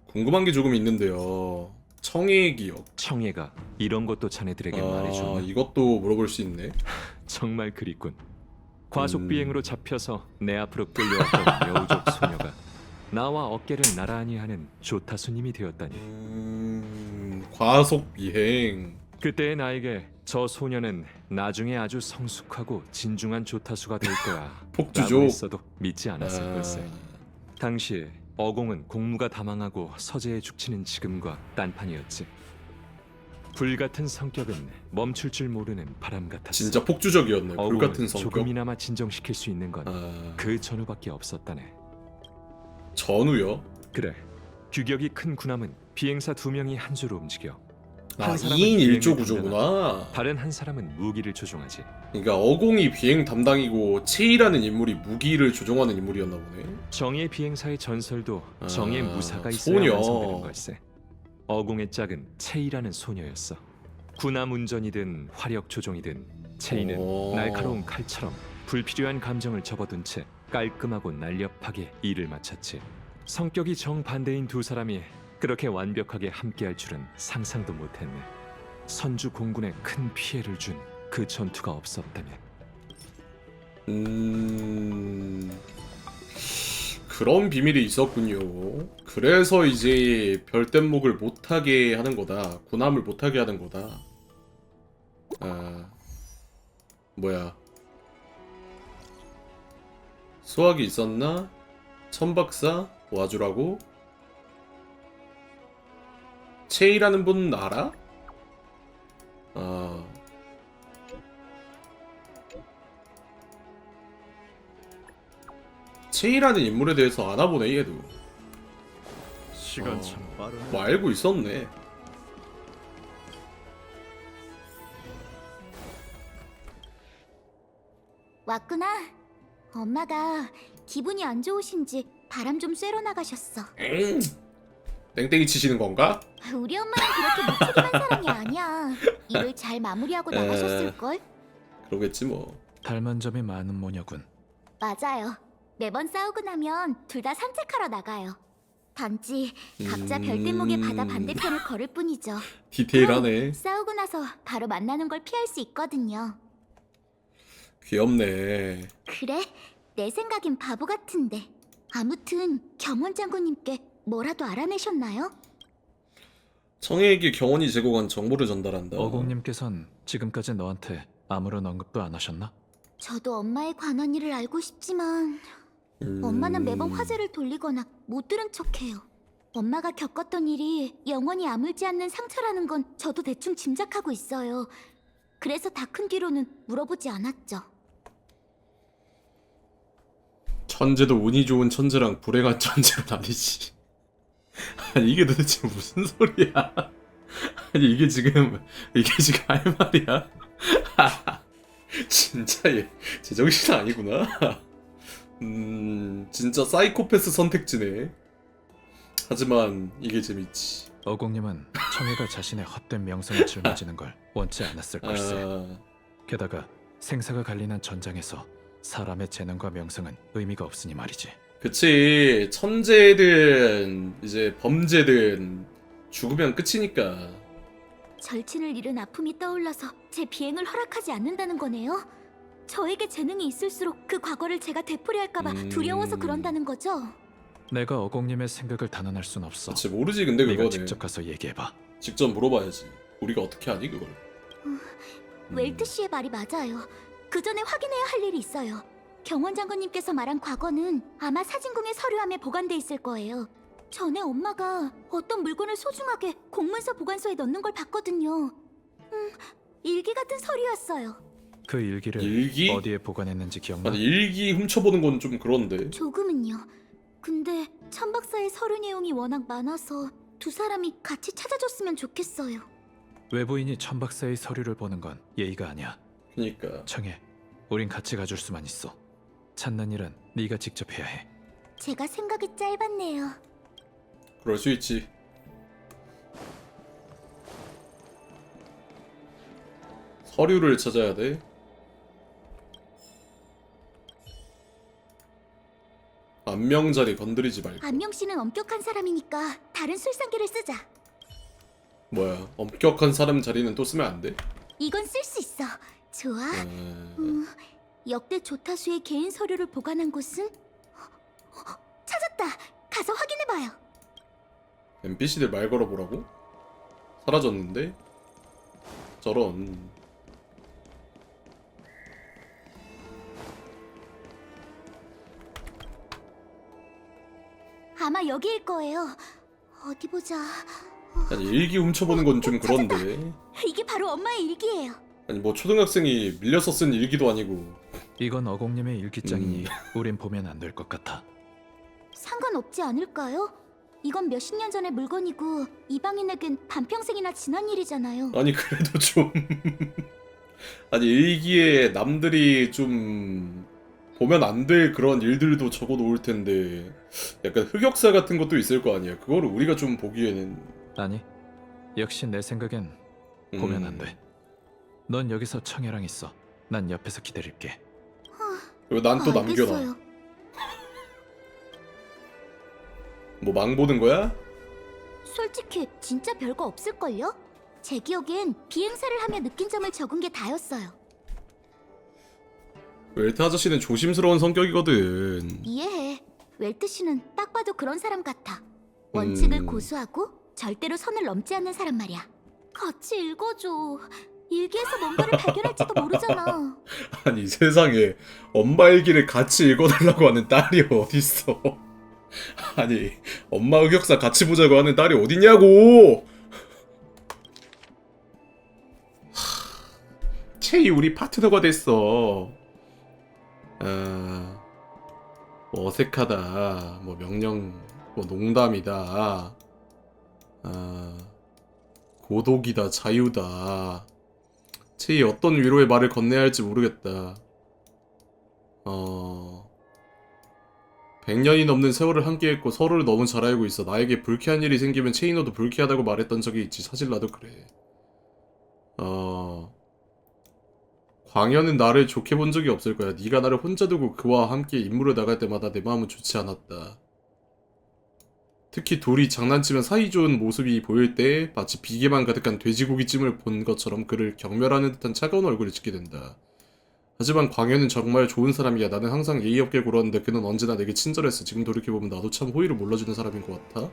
궁금한 게 조금 있는데요. 청해의 기억. 청해가 이런 것도 자네들에게 말해주나? 이것도 물어볼 수 있네. 정말 그립군. 과속 비행으로 잡혀서 내 앞으로 끌려왔던 여우족 소녀가 나와 어깨를 나란히 하는 조타수님이 되었다니. 과속 비행. 그때의 나에게 저 소녀는 나중에 아주 성숙하고 진중한 조타수가 될 거야 폭주족. 라고 했어도 믿지 않았을 걸세. 당시에 어공은 공무가 다망하고 서재에 죽치는 지금과 딴판이었지. 불같은 성격은 멈출 줄 모르는 바람 같았어. 진짜 폭주적이었네. 어공을 불같은 성격. 조금이나마 진정시킬 수 있는 건 그 전우밖에 없었다네. 전우요? 그래, 규격이 큰 군함은 비행사 2명이 한 줄로 움직여. 아, 한 사람은 2인 1조 비행을 구조구나. 다른 한 사람은 무기를 조종하지. 그러니까 어공이 비행 담당이고 체이라는 인물이 무기를 조종하는 인물이었나 보네. 정예 비행사의 전설도 정예 무사가 있어야 소녀. 완성되는 걸세. 어공의 짝은 체이라는 소녀였어. 군함 운전이든 화력 조종이든 체이는 날카로운 칼처럼 불필요한 감정을 접어둔 채 깔끔하고 날렵하게 일을 마쳤지. 성격이 정반대인 두 사람이 그렇게 완벽하게 함께할 줄은 상상도 못했네. 선주 공군에 큰 피해를 준 그 전투가 없었다면. 그런 비밀이 있었군요. 그래서 이제 별뗏목을 못하게 하는 거다. 군함을 못하게 하는 거다. 뭐야. 수학이 있었나? 천박사 와주라고? 체이라는 분 알아? 체이라는 인물에 대해서 아나 보네 얘도. 시간 참 빠르네. 뭐 알고 있었네. 왔구나. 엄마가 기분이 안 좋으신지 바람 좀 쐬러 나가셨어. 땡땡이 치시는 건가? 우리 엄마는 그렇게 무책임한 사람이 아니야. 일을 잘 마무리하고 나가셨을걸? 그러겠지 뭐. 닮은 점이 많은 모녀군. 맞아요. 매번 싸우고 나면 둘 다 산책하러 나가요. 단지 각자 별대목의 바다 반대편을 걸을 뿐이죠. 디테일하네. 그럼 싸우고 나서 바로 만나는 걸 피할 수 있거든요. 귀엽네. 그래? 내 생각엔 바보 같은데. 아무튼 경원 장군님께 뭐라도 알아내셨나요? 청해에게 경원이 제공한 정보를 전달한다. 어공님께선 지금까지 너한테 아무런 언급도 안 하셨나? 저도 엄마에 관한 일을 알고 싶지만 엄마는 매번 화제를 돌리거나 못 들은 척해요. 엄마가 겪었던 일이 영원히 아물지 않는 상처라는 건 저도 대충 짐작하고 있어요. 그래서 다 큰 뒤로는 물어보지 않았죠. 천재도 운이 좋은 천재랑 불행한 천재는 아니지. 아니 이게 도대체 무슨 소리야? 아니 이게 지금 할 말이야? 진짜 얘 제정신 아니구나. 진짜 사이코패스 선택지네. 하지만 이게 재밌지. 어공님은 청해가 자신의 헛된 명성을 짊어지는 걸 원치 않았을 걸세. 게다가 생사가 갈리는 전장에서 사람의 재능과 명성은 의미가 없으니 말이지. 그치. 천재든 이제 범죄든 죽으면 끝이니까. 절친을 잃은 아픔이 떠올라서 제 비행을 허락하지 않는다는 거네요. 저에게 재능이 있을수록 그 과거를 제가 되풀이할까봐 두려워서 그런다는 거죠. 내가 어공님의 생각을 단언할 순 없어. 그치 모르지 근데 네가 그거는. 직접 가서 얘기해봐. 직접 물어봐야지. 우리가 어떻게 하니 그걸. 웰트 씨의 말이 맞아요. 그 전에 확인해야 할 일이 있어요. 경원 장군님께서 말한 과거는 아마 사진궁의 서류함에 보관돼 있을 거예요. 전에 엄마가 어떤 물건을 소중하게 공문서 보관소에 넣는 걸 봤거든요. 일기 같은 서류였어요. 그 일기를 일기? 어디에 보관했는지 기억나? 아니 일기 훔쳐보는 건 좀 그런데. 조금은요. 근데 천 박사의 서류 내용이 워낙 많아서 두 사람이 같이 찾아줬으면 좋겠어요. 외부인이 천 박사의 서류를 보는 건 예의가 아니야. 그니까. 청해, 우린 같이 가줄 수만 있어. 찾는 일은 네가 직접 해야 해. 제가 생각이 짧았네요. 그럴 수 있지. 서류를 찾아야 돼. 안명자리 건드리지 말고. 안명 씨는 엄격한 사람이니까 다른 술상기를 쓰자. 뭐야? 엄격한 사람 자리는 또 쓰면 안 돼? 이건 쓸 수 있어. 좋아. 음... 역대 조타수의 개인 서류를 보관한 곳은 찾았다. 가서 확인해봐요. NPC들 말 걸어보라고? 사라졌는데? 저런. 아마 여기일 거예요. 어디 보자. 아니 일기 훔쳐보는 건 좀 그런데. 이게 바로 엄마의 일기예요. 아니 뭐 초등학생이 밀려서 쓴 일기도 아니고. 이건 어공님의 일기장이니 우린 보면 안 될 것 같아. 상관없지 않을까요? 이건 몇십 년 전의 물건이고 이방인에겐 반평생이나 지난 일이잖아요. 아니 그래도 좀 아니 일기에 남들이 좀 보면 안 될 그런 일들도 적어 놓을 텐데 약간 흑역사 같은 것도 있을 거 아니야. 그거를 우리가 좀 보기에는 아니, 역시 내 생각엔 보면 안 돼. 넌 여기서 청해랑 있어. 난 옆에서 기다릴게. 왜 난 또 남겨놔. 알겠어요. 뭐 망 보는 거야? 솔직히 진짜 별거 없을걸요? 제 기억엔 비행사를 하며 느낀 점을 적은 게 다였어요. 웰트 아저씨는 조심스러운 성격이거든. 이해해. 웰트 씨는 딱 봐도 그런 사람 같아. 원칙을 고수하고 절대로 선을 넘지 않는 사람 말이야. 같이 읽어줘. 일기에서 뭔가를 발견할지도 모르잖아. 아니 세상에 엄마 일기를 같이 읽어달라고 하는 딸이 어딨어. 아니 엄마 흑역사 같이 보자고 하는 딸이 어딨냐고. 채이 우리 파트너가 됐어. 뭐 어색하다, 뭐 명령, 뭐 농담이다, 고독이다, 자유다. 채이 어떤 위로의 말을 건네야 할지 모르겠다. 100년이 넘는 세월을 함께했고 서로를 너무 잘 알고 있어. 나에게 불쾌한 일이 생기면 채이 너도 불쾌하다고 말했던 적이 있지. 사실 나도 그래. 광현은 나를 좋게 본 적이 없을 거야. 네가 나를 혼자 두고 그와 함께 임무를 나갈 때마다 내 마음은 좋지 않았다. 특히 둘이 장난치면 사이좋은 모습이 보일 때 마치 비계만 가득한 돼지고기찜을 본 것처럼 그를 경멸하는 듯한 차가운 얼굴을 짓게 된다. 하지만 광현은 정말 좋은 사람이야. 나는 항상 예의 없게 굴었는데 그는 언제나 내게 친절했어. 지금 돌이켜보면 나도 참 호의를 몰라주는 사람인 것 같아.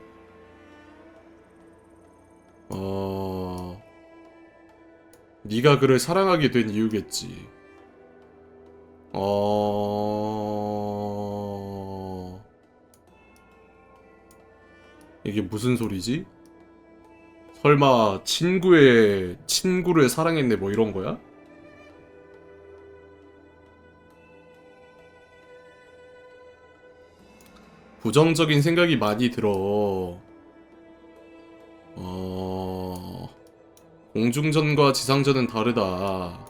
네가 그를 사랑하게 된 이유겠지. 이게 무슨 소리지? 설마 친구의 친구를 사랑했네 뭐 이런 거야? 부정적인 생각이 많이 들어. 공중전과 지상전은 다르다.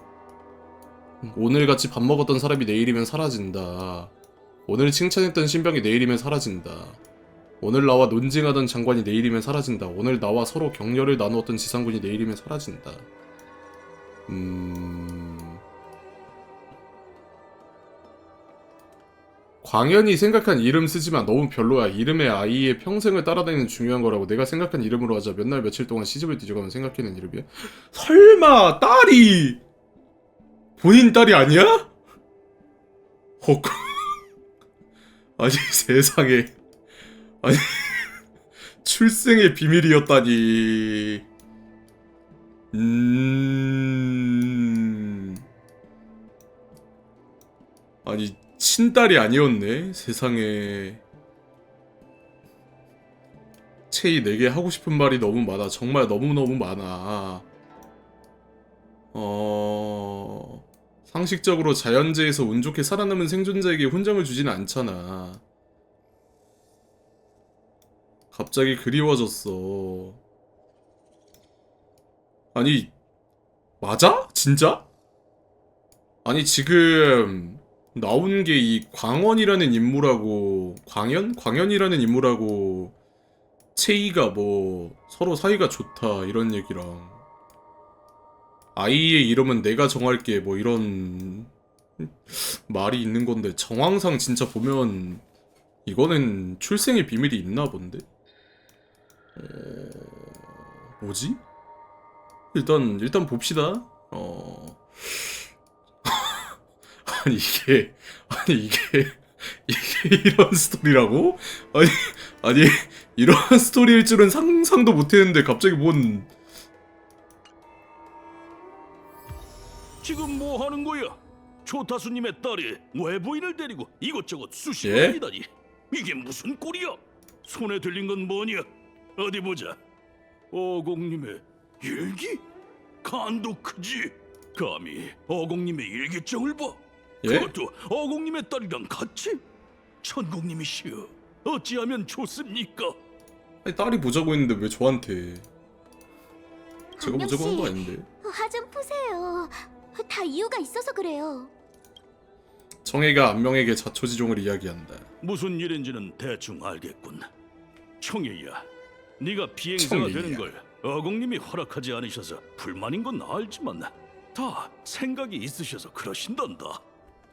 오늘같이 밥 먹었던 사람이 내일이면 사라진다. 오늘 칭찬했던 신병이 내일이면 사라진다. 오늘 나와 논쟁하던 장관이 내일이면 사라진다. 오늘 나와 서로 격려를 나누었던 지상군이 내일이면 사라진다. 광현이 생각한 이름 쓰지만 너무 별로야. 이름에 아이의 평생을 따라다니는 중요한 거라고. 내가 생각한 이름으로 하자. 몇 날 며칠 동안 시집을 뒤져가면 생각해낸 이름이야? 설마 딸이 본인 딸이 아니야? 아니 세상에. 아니 출생의 비밀이었다니. 아니 친딸이 아니었네 세상에. 체이 내게 하고 싶은 말이 너무 많아. 정말 너무너무 많아. 상식적으로 자연재해에서 운 좋게 살아남은 생존자에게 훈장을 주진 않잖아. 갑자기 그리워졌어. 아니 맞아? 진짜? 아니 지금 나온 게 이 광원이라는 인물하고 광현이라는 인물하고 체이가 뭐 서로 사이가 좋다 이런 얘기랑 아이의 이름은 내가 정할게 뭐 이런 말이 있는 건데 정황상 진짜 보면 이거는 출생의 비밀이 있나 본데? 뭐지? 일단 봅시다. 아니 이게 이런 스토리라고? 아니 이런 스토리일 줄은 상상도 못했는데 갑자기 뭔 지금 뭐 하는 거야? 조타수님의 딸이 외부인을 데리고 이것저것 수십 예? 번이다니. 이게 무슨 꼴이야? 손에 들린 건 뭐냐? 어디 보자. 어공님의 일기? 간도 크지. 감히 어공님의 일기장을 봐. 예? 그것도 어공님의 딸이랑 같이? 천공님이시여, 어찌하면 좋습니까? 아니 딸이 보자고 했는데 왜 저한테 제가 보자고 한 거 아닌데. 화 좀 푸세요. 다 이유가 있어서 그래요. 청해가 안명에게 자초지종을 이야기한다. 무슨 일인지는 대충 알겠군. 청해야, 네가 비행사가 청해야. 되는 걸 어공님이 허락하지 않으셔서 불만인 건 알지만 다 생각이 있으셔서 그러신단다.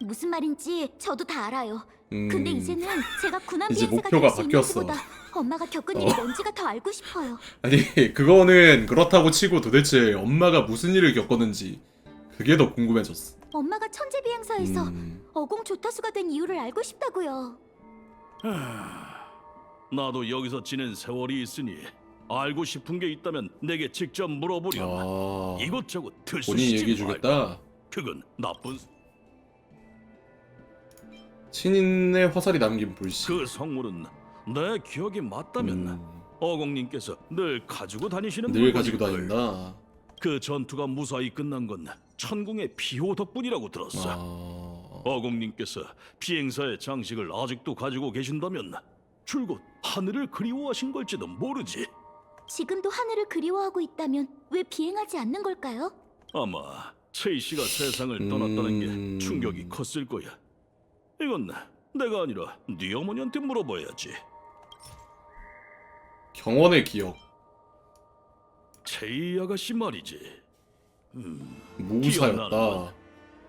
무슨 말인지 저도 다 알아요. 근데 이제는 제가 군함 이제 비행사가 목표가 될 수 있는 바뀌었어. 것보다 엄마가 겪은 일이 뭔지가 더 알고 싶어요. 아니 그거는 그렇다고 치고 도대체 엄마가 무슨 일을 겪었는지 그게 더 궁금해졌어. 엄마가 천재 비행사에서 어공 조타수가 된 이유를 알고 싶다고요. 나도 여기서 지낸 세월이 있으니 알고 싶은 게 있다면 내게 직접 물어보렴. 아 이것저것 본인 들쑤시지 얘기해 말고. 주겠다. 그건 나쁜. 신인의 화살이 남긴 불씨. 그 성물은 내 기억이 맞다면 어공님께서 늘 가지고 다니시는 늘 가지고 물건일걸. 다닌다. 그 전투가 무사히 끝난 건 천궁의 비호 덕분이라고 들었어. 아 어공님께서 비행사의 장식을 아직도 가지고 계신다면 줄곧 하늘을 그리워하신 걸지도 모르지. 지금도 하늘을 그리워하고 있다면 왜 비행하지 않는 걸까요? 아마 체이 씨가 세상을 떠났다는 게 충격이 컸을 거야. 이건 내가 아니라 네 어머니한테 물어봐야지. 경원의 기억. 체이 아가씨 말이지. 무사였다.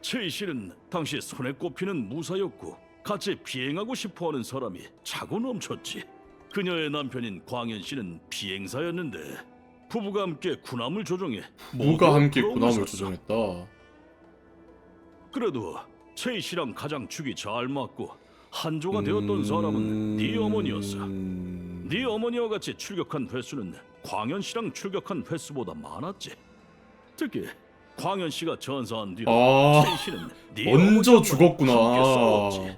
체이 씨는 당시 손에 꼽히는 무사였고 같이 비행하고 싶어하는 사람이 차고 넘쳤지. 그녀의 남편인 광현 씨는 비행사였는데 부부가 함께 군함을 조종해 부부가 모두 함께 부러움을 군함을 샀어. 조종했다. 그래도 체이 씨랑 가장 축이 잘 맞고 한조가 되었던 사람은 네 어머니였어. 네 어머니와 같이 출격한 횟수는 광현 씨랑 출격한 횟수보다 많았지. 특히 광현 씨가 전사한 뒤로 아, 체이 씨는 네 먼저 어머니와 죽었구나. 함께 싸웠지.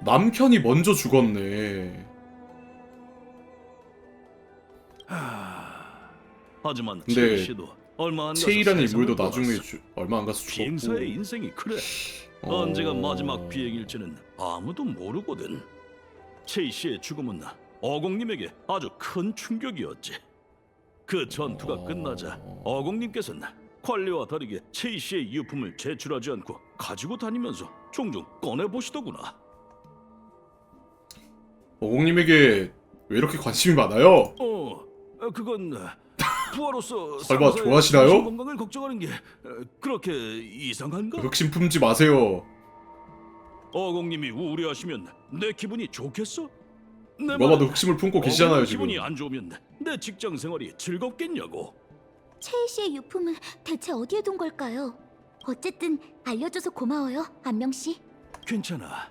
남편이 먼저 죽었네. 하지만 근데 체이 씨도 얼마 안 가서 체이라는 세상을 인물도 나중에 떠났어. 얼마 안 가서 죽었고. 비행사의 인생이 그래. 언제가 마지막 비행일지는 아무도 모르거든. 체이 씨의 죽음은 어공님에게 아주 큰 충격이었지. 그 전투가 끝나자 어공님께서는 관리와 다르게 체이 씨의 유품을 제출하지 않고 가지고 다니면서 종종 꺼내 보시더구나. 어공님에게 왜 이렇게 관심이 많아요? 그건 부하로서 설마 상사의 좋아하시나요? 정신 건강을 걱정하는 게 그렇게 이상한가? 흑심 품지 마세요. 어공님이 우울해하시면 내 기분이 좋겠어? 내 누가 봐도 흑심을 품고 계시잖아요 어공님 지금. 기분이 안 좋으면 내 직장 생활이 즐겁겠냐고. 체이 씨의 유품은 대체 어디에 둔 걸까요? 어쨌든 알려줘서 고마워요, 안명 씨. 괜찮아.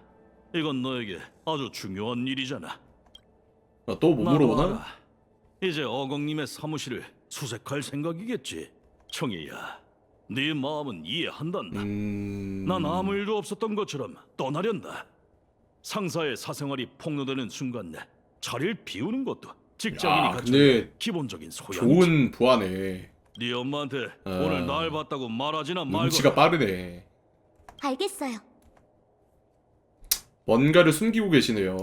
이건 너에게 아주 중요한 일이잖아. 아, 또 뭐 나도 물어보나? 알아. 이제 어공님의 사무실을 수색할 생각이겠지. 청이야, 네 마음은 이해한단다. 난 아무 일도 없었던 것처럼 떠나련다. 상사의 사생활이 폭로되는 순간 내 자리를 비우는 것도 직장인이 야, 갖춘 근데 기본적인 소양이지. 좋은 부하네. 네 엄마한테 오늘 날 봤다고 말하지나 눈치가 말거라. 빠르네. 알겠어요. 뭔가를 숨기고 계시네요.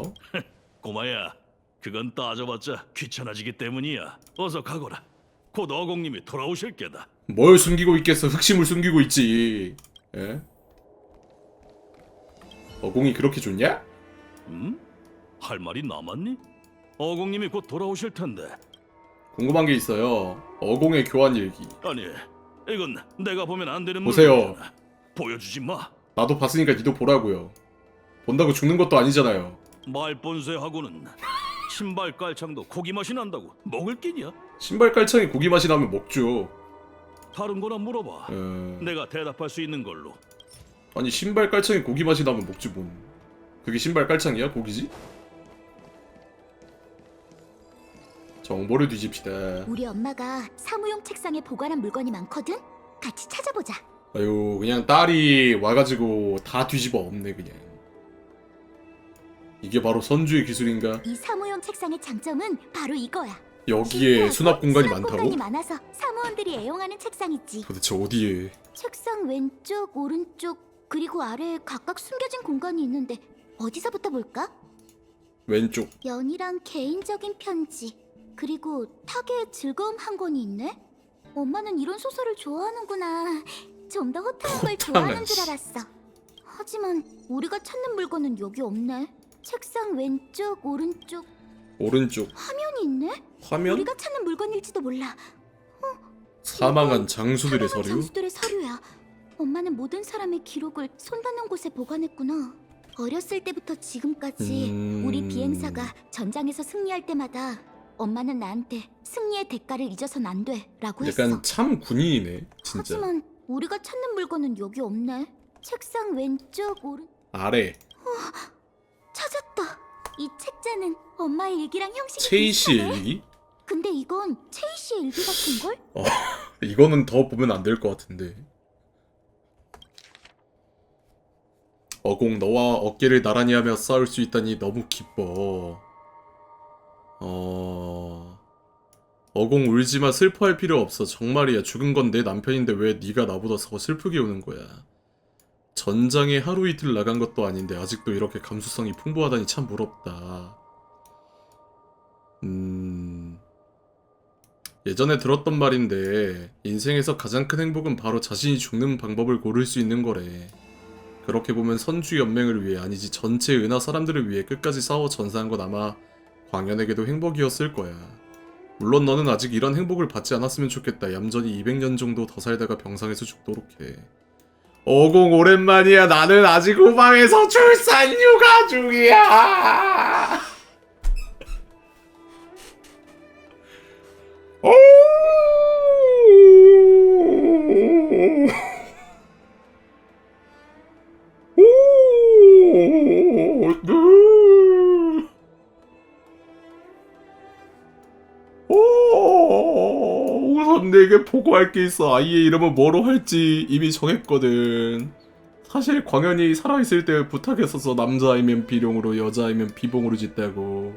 꼬마야, 그건 따져봤자 귀찮아지기 때문이야. 어서 가거라. 곧 어공님이 돌아오실 게다. 뭘 숨기고 있겠어. 흑심을 숨기고 있지. 예? 어공이 그렇게 좋냐? 할 말이 남았니? 어공님이 곧 돌아오실 텐데. 궁금한 게 있어요. 어공의 교환 일기. 아니, 이건 내가 보면 안 되는 보세요. 물건이잖아. 보여주지 마. 나도 봤으니까 니도 보라고요. 본다고 죽는 것도 아니잖아요. 말본세하고는 신발 깔창도 고기 맛이 난다고 먹을 끼냐? 신발 깔창에 고기 맛이 나면 먹죠. 다른 거나 물어봐. 예. 내가 대답할 수 있는 걸로. 아니 신발 깔창에 고기 맛이 나면 먹지 뭐. 그게 신발 깔창이야? 고기지? 정보를 뒤집시다. 우리 엄마가 사무용 책상에 보관한 물건이 많거든? 같이 찾아보자. 아유 그냥 딸이 와가지고 다 뒤집어 엎네 그냥. 이게 바로 선주의 기술인가? 이 사무용 책상의 장점은 바로 이거야. 여기에 수납 공간이 수납 많다고? 공간이 많아서 사무원들이 애용하는 책상이지. 도대체 어디에? 책상 왼쪽, 오른쪽, 그리고 아래에 각각 숨겨진 공간이 있는데 어디서부터 볼까? 왼쪽. 연이랑 개인적인 편지, 그리고 타계의 즐거움 한 권이 있네? 엄마는 이런 소설을 좋아하는구나. 좀 더 호탕한 걸 좋아하는 줄 알았어. 하지만 우리가 찾는 물건은 여기 없네. 책상 왼쪽, 오른쪽 오른쪽. 화면이 있네? 화면? 우리가 찾는 물건일지도 몰라. 사망한 장수들의 사망한 서류? 장수들의 서류야. 엄마는 모든 사람의 기록을 손닿는 곳에 보관했구나. 어렸을 때부터 지금까지 우리 비행사가 전장에서 승리할 때마다 엄마는 나한테 승리의 대가를 잊어선 안 돼 라고 했어. 약간 참 군인이네 진짜. 하지만 우리가 찾는 물건은 여기 없네. 책상 왼쪽 오른 아래. 찾았다. 이 책자는 엄마의 일기랑 형식이 체이씨 비슷하네. 일기? 근데 이건 체이 씨의 일기 같은걸? 이거는 더 보면 안 될 것 같은데. 어공 너와 어깨를 나란히 하며 싸울 수 있다니 너무 기뻐. 어공 울지마. 슬퍼할 필요 없어. 정말이야. 죽은 건 내 남편인데 왜 네가 나보다 더 슬프게 우는 거야. 전장에 하루 이틀 나간 것도 아닌데 아직도 이렇게 감수성이 풍부하다니 참 부럽다. 예전에 들었던 말인데 인생에서 가장 큰 행복은 바로 자신이 죽는 방법을 고를 수 있는 거래. 그렇게 보면 선주 연맹을 위해, 아니지 전체 은하 사람들을 위해 끝까지 싸워 전사한 건 아마 광현에게도 행복이었을 거야. 물론 너는 아직 이런 행복을 받지 않았으면 좋겠다. 얌전히 200년 정도 더 살다가 병상에서 죽도록 해. 어공 오랜만이야. 나는 아직 후방에서 출산 휴가 중이야. 오! 우선 내게 보고할 게 있어. 아이의 이름은 뭐로 할지 이미 정했거든. 사실 광현이 살아있을 때 부탁했어서 남자이면 비룡으로, 여자이면 비봉으로 짓다고.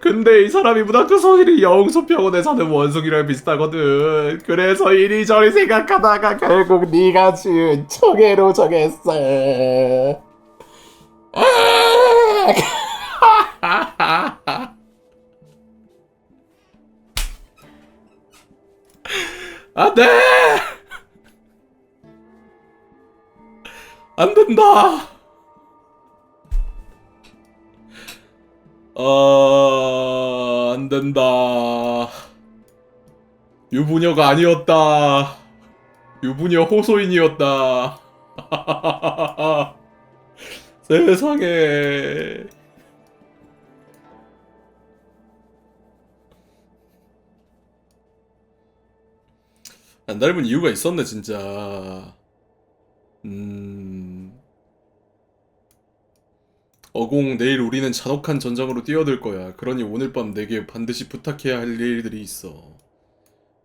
근데 이 사람이 문학교 소실이 영수병원에 사는 원숭이랑 비슷하거든. 그래서 이리저리 생각하다가 결국 네가 지은 청해로 정했어. 안돼! 안 된다. 안 된다. 유부녀가 아니었다. 유부녀 호소인이었다. 세상에. 안 닮은 이유가 있었네 진짜. 어공, 내일 우리는 잔혹한 전장으로 뛰어들 거야. 그러니 오늘 밤 내게 반드시 부탁해야 할 일들이 있어.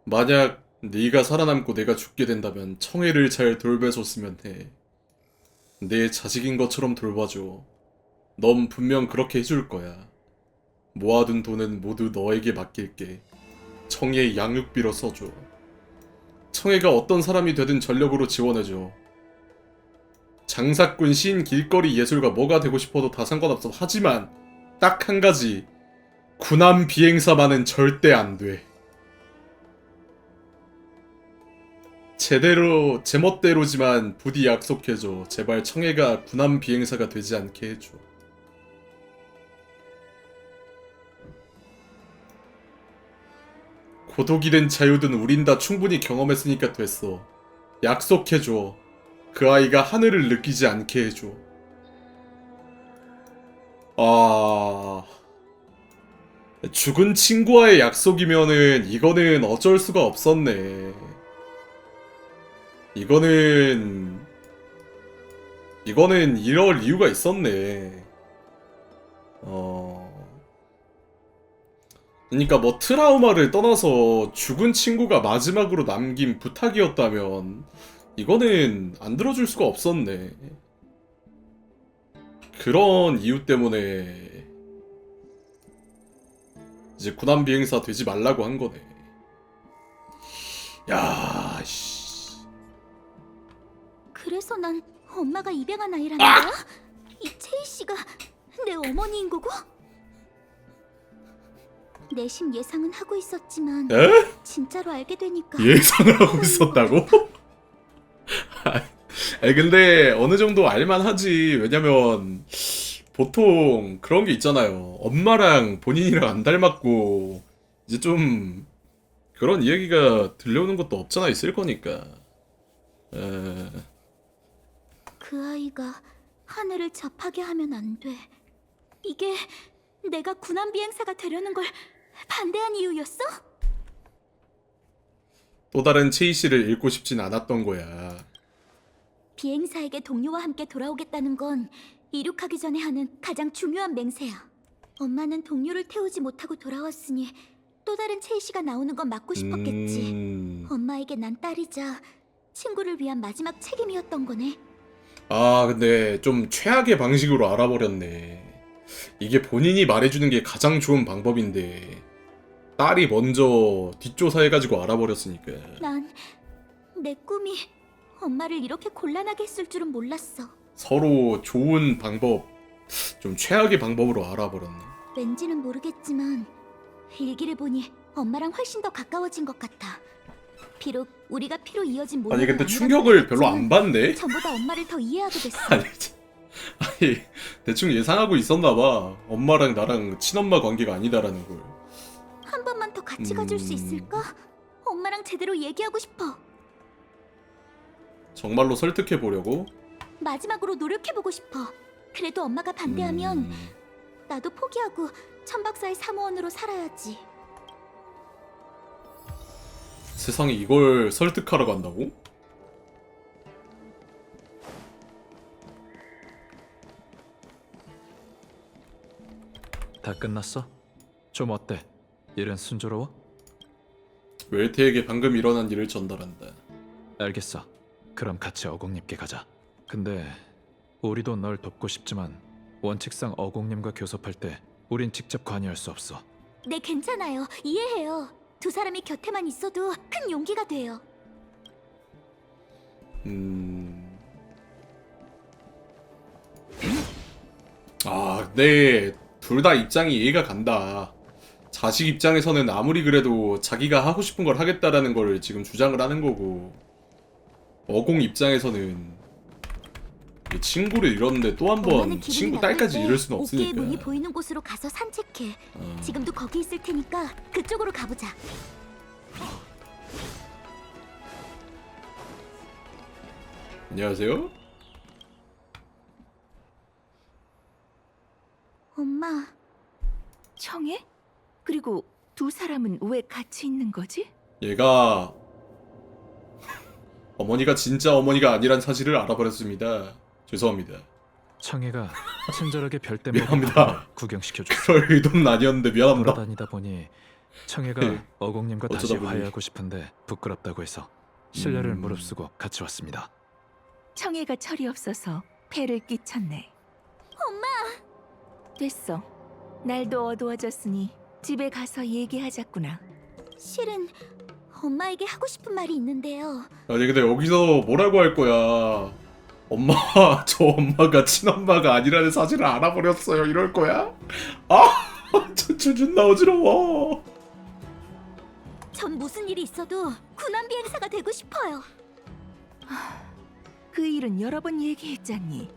만약 네가 살아남고 내가 죽게 된다면 청해를 잘 돌봐줬으면 해. 내 자식인 것처럼 돌봐줘. 넌 분명 그렇게 해줄 거야. 모아둔 돈은 모두 너에게 맡길게. 청해 양육비로 써줘. 청해가 어떤 사람이 되든 전력으로 지원해줘. 장사꾼, 시인, 길거리 예술가 뭐가 되고 싶어도 다 상관없어. 하지만 딱 한 가지. 군함 비행사만은 절대 안 돼. 제대로 제멋대로지만 부디 약속해줘. 제발 청해가 군함 비행사가 되지 않게 해줘. 고독이든 자유든 우린 다 충분히 경험했으니까 됐어. 약속해줘. 그 아이가 하늘을 느끼지 않게 해줘. 죽은 친구와의 약속이면은 이거는 어쩔 수가 없었네. 이거는 이럴 이유가 있었네. 그러니까 뭐 트라우마를 떠나서 죽은 친구가 마지막으로 남긴 부탁이었다면 이거는 안 들어줄 수가 없었네. 그런 이유 때문에 이제 군함 비행사 되지 말라고 한 거네. 야, 씨. 그래서 난 엄마가 입양한 아이라는 거야? 이 채희 씨가 내 어머니인 거고? 내심 예상은 하고 있었지만 에? 진짜로 알게 되니까 예상을 하고 있었다고? 아니 근데 어느 정도 알만하지. 왜냐면 보통 그런 게 있잖아요. 엄마랑 본인이랑 안 닮았고 이제 좀 그런 이야기가 들려오는 것도 없잖아 있을 거니까. 그 아이가 하늘을 접하게 하면 안 돼. 이게 내가 군함 비행사가 되려는 걸 반대한 이유였어? 또 다른 체이 씨를 잃고 싶진 않았던 거야. 비행사에게 동료와 함께 돌아오겠다는 건 이륙하기 전에 하는 가장 중요한 맹세야. 엄마는 동료를 태우지 못하고 돌아왔으니 또 다른 채희 씨가 나오는 건 막고 싶었겠지. 엄마에게 난 딸이자 친구를 위한 마지막 책임이었던 거네. 아 근데 좀 최악의 방식으로 알아버렸네. 이게 본인이 말해주는 게 가장 좋은 방법인데 딸이 먼저 뒷조사해가지고 알아버렸으니까. 난 내 꿈이 엄마를 이렇게 곤란하게 했을 줄은 몰랐어. 서로 좋은 방법, 좀 최악의 방법으로 알아버렸네. 왠지는 모르겠지만 일기를 보니 엄마랑 훨씬 더 가까워진 것 같아. 비록 우리가 피로 이어진 모습은 아니 근데 아니라고 충격을 별로 하겠지만 안 받네? 전보다 엄마를 더 이해하게 됐어. 아니 대충 예상하고 있었나봐. 엄마랑 나랑 친엄마 관계가 아니다라는 걸. 한 번만 더 같이 가줄 수 있을까? 엄마랑 제대로 얘기하고 싶어. 정말로 설득해보려고? 마지막으로 노력해보고 싶어. 그래도 엄마가 반대하면 나도 포기하고 천박사의 사무원으로 살아야지. 세상에 이걸 설득하러 간다고? 다 끝났어? 좀 어때? 일은 순조로워? 웰테에게 방금 일어난 일을 전달한다. 알겠어. 그럼 같이 어공님께 가자. 근데 우리도 널 돕고 싶지만 원칙상 어공님과 교섭할 때 우린 직접 관여할 수 없어. 네, 괜찮아요. 이해해요. 두 사람이 곁에만 있어도 큰 용기가 돼요. 아, 네. 둘 다 입장이 이해가 간다. 자식 입장에서는 아무리 그래도 자기가 하고 싶은 걸 하겠다라는 걸 지금 주장을 하는 거고, 어공 입장에서는 이 친구를 잃었는데 또 한 번 엄마는 기분이 친구 나쁠 딸까지 때 잃을 수는 옥계의 문이 없으니까. 보이는 곳으로 가서 산책해. 어. 지금도 거기 있을 테니까 그쪽으로 가보자. 안녕하세요? 엄마, 청해? 그리고 두 사람은 왜 같이 있는 거지? 얘가 어머니가 진짜 어머니가 아니란 사실을 알아버렸습니다. 죄송합니다. 청해가 친절하게 별 때문에 미안합니다. 구경시켜줬어. 그럴 의도는 아니었는데 미안합니다. 돌아다니다 보니 청해가 네. 어공님과 다시 어쩌다 보니. 화해하고 싶은데 부끄럽다고 해서 신뢰를 음. 무릅쓰고 같이 왔습니다. 청해가 철이 없어서 폐를 끼쳤네. 엄마! 됐어. 날도 어두워졌으니 집에 가서 얘기하자꾸나. 실은 엄마에게 하고 싶은 말이 있는데요. 아니 근데 여기서 뭐라고 할 거야? 엄마, 저 엄마가 친엄마가 아니라는 사실을 알아버렸어요. 이럴 거야? 아, 저 존나 어지러워. 전 무슨 일이 있어도 군함 비행사가 되고 싶어요. 그 일은 여러 번 얘기했잖니.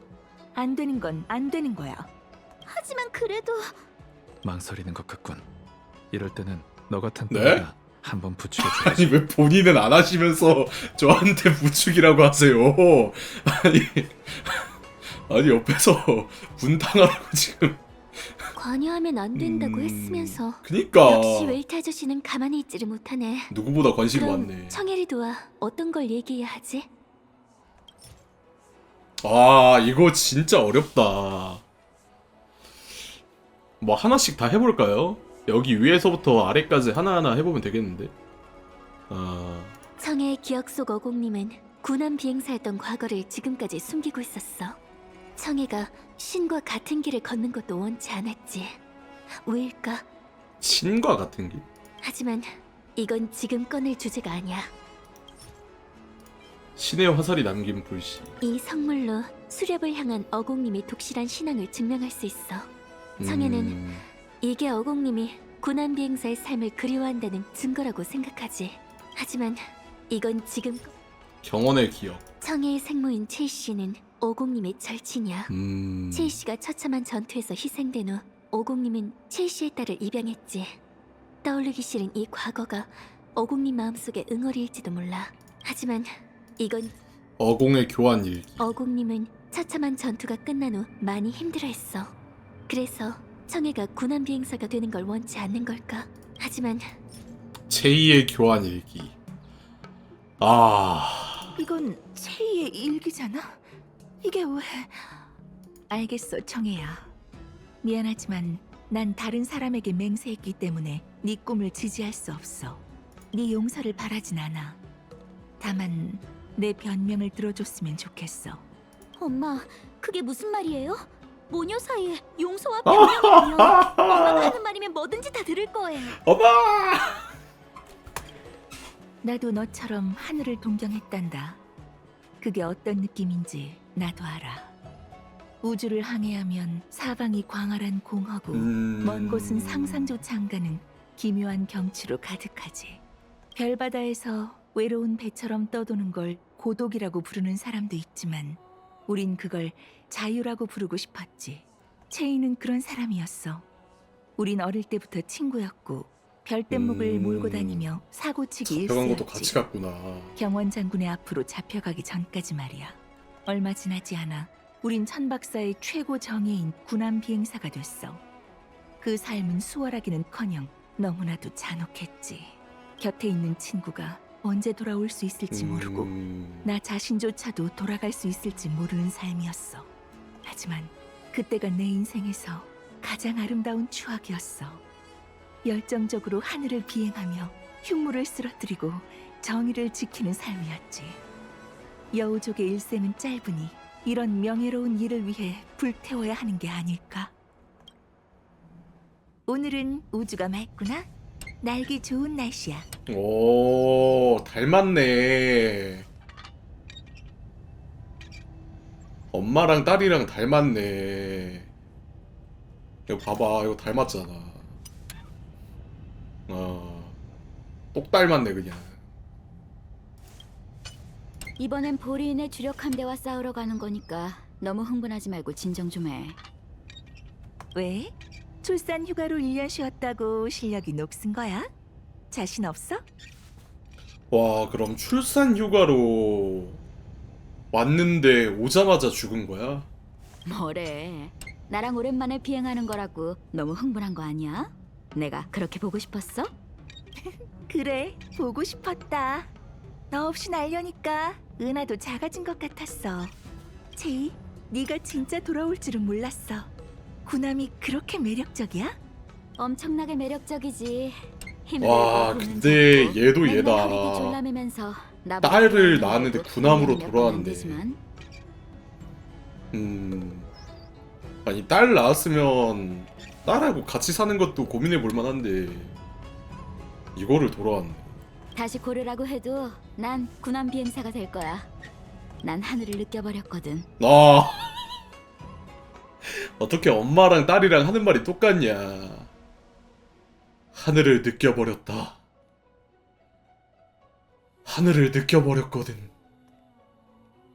안 되는 건 안 되는 거야. 하지만 그래도 망설이는 것 같군. 이럴 때는 너 같은 네? 또래가 한번 부추겨 아니 줘야지. 왜 본인은 안 하시면서 저한테 부축이라고 하세요? 아니 옆에서 분탕하라고 지금. 관여하면 안 된다고 음, 했으면서 그니까 역시 웨이트 아저씨는 가만히 있지를 못하네. 누구보다 관심이 그럼 많네. 청혜리도와 어떤 걸 얘기해야 하지? 아 이거 진짜 어렵다. 뭐 하나씩 다 해볼까요? 여기 위에서부터 아래까지 하나하나 해보면 되겠는데. 아 청혜의 기억 속 어공님은 군함 비행사였던 과거를 지금까지 숨기고 있었어. 청혜가 신과 같은 길을 걷는 것도 원치 않았지. 왜일까? 신과 같은 길. 하지만 이건 지금 꺼낼 주제가 아니야. 신의 화살이 남긴 불씨. 이 성물로 수렵을 향한 어공님의 독실한 신앙을 증명할 수 있어. 청해는 이게 어공님이 군함 비행사의 삶을 그리워한다는 증거라고 생각하지. 하지만 이건 지금 경원의 기억. 청해의 생모인 채이 씨는 어공님의 절친이야. 음. 채이 씨가 처참한 전투에서 희생된 후 어공님은 채이 씨의 딸을 입양했지. 떠올리기 싫은 이 과거가 어공님 마음속에 응어리일지도 몰라. 하지만 이건 어공의 교환 일기. 어공님은 처참한 전투가 끝난 후 많이 힘들어했어. 그래서 청해가 군함 비행사가 되는 걸 원치 않는 걸까? 하지만 제2의 교환 일기. 아 이건 채희의 일기잖아. 이게 왜? 알겠어, 청해야. 미안하지만 난 다른 사람에게 맹세했기 때문에 네 꿈을 지지할 수 없어. 네 용서를 바라진 않아. 다만 내 변명을 들어줬으면 좋겠어. 엄마, 그게 무슨 말이에요? 모녀 사이에 용서와 변명이라면 엄마가 하는 말이면 뭐든지 다 들을 거예요. 엄마. 나도 너처럼 하늘을 동경했단다. 그게 어떤 느낌인지 나도 알아. 우주를 항해하면 사방이 광활한 공허고 먼 곳은 상상조차 안 가는 기묘한 경치로 가득하지. 별바다에서 외로운 배처럼 떠도는 걸 고독이라고 부르는 사람도 있지만 우린 그걸 자유라고 부르고 싶었지. 채이는 그런 사람이었어. 우린 어릴 때부터 친구였고 별뗏목을 몰고 다니며 사고치기 잡혀간 것도 같이 일쑤였지. 갔구나. 경원 장군의 앞으로 잡혀가기 전까지 말이야. 얼마 지나지 않아 우린 천박사의 최고 정예인 군함 비행사가 됐어. 그 삶은 수월하기는커녕 너무나도 잔혹했지. 곁에 있는 친구가 언제 돌아올 수 있을지 모르고 나 자신조차도 돌아갈 수 있을지 모르는 삶이었어. 하지만 그때가 내 인생에서 가장 아름다운 추억이었어. 열정적으로 하늘을 비행하며 흉물을 쓰러뜨리고 정의를 지키는 삶이었지. 여우족의 일생은 짧으니 이런 명예로운 일을 위해 불태워야 하는 게 아닐까? 오늘은 우주가 맑구나. 날기 좋은 날씨야. 오 닮았네. 엄마랑 딸이랑 닮았네. 이거 봐봐, 이거 닮았잖아. 똑 닮았네 그냥. 이번엔 보리인의 주력 함대와 싸우러 가는 거니까 너무 흥분하지 말고 진정 좀 해. 왜? 출산 휴가로 1년 쉬었다고 실력이 높은 거야? 자신 없어? 와 그럼 출산 휴가로 왔는데 오자마자 죽은 거야? 뭐래? 나랑 오랜만에 비행하는 거라고 너무 흥분한 거 아니야? 내가 그렇게 보고 싶었어? 그래, 보고 싶었다. 너 없이 날려니까 은하도 작아진 것 같았어. 채이, 네가 진짜 돌아올 줄은 몰랐어. 군함이 그렇게 매력적이야? 엄청나게 매력적이지. 와, 근데 얘도 얘다. 딸을 낳았는데 군함으로 돌아왔네. 아니 딸 낳았으면 딸하고 같이 사는 것도 고민해 볼 만한데 이거를 돌아왔네. 다시 고르라고 해도 난 군함 비행사가 될 거야. 난 하늘을 느껴버렸거든. 아 어떻게 엄마랑 딸이랑 하는 말이 똑같냐. 하늘을 느껴버렸다. 하늘을 느껴버렸거든.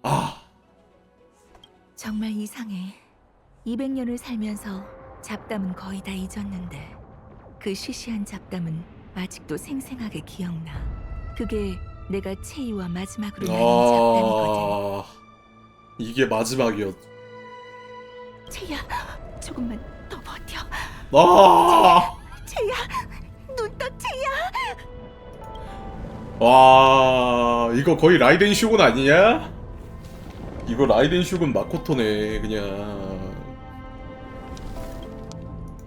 아 정말 이상해. 200년을 살면서 잡담은 거의 다 잊었는데 그 시시한 잡담은 아직도 생생하게 기억나. 그게 내가 채이와 마지막으로 나눈 잡담이거든. 아 이게 마지막이었. 채이야, 조금만 더 버텨. 아 채이야, 눈 떠 채이야. 와 이거 거의 라이덴 슈군 아니냐? 이거 라이덴 슈군 마코토네 그냥.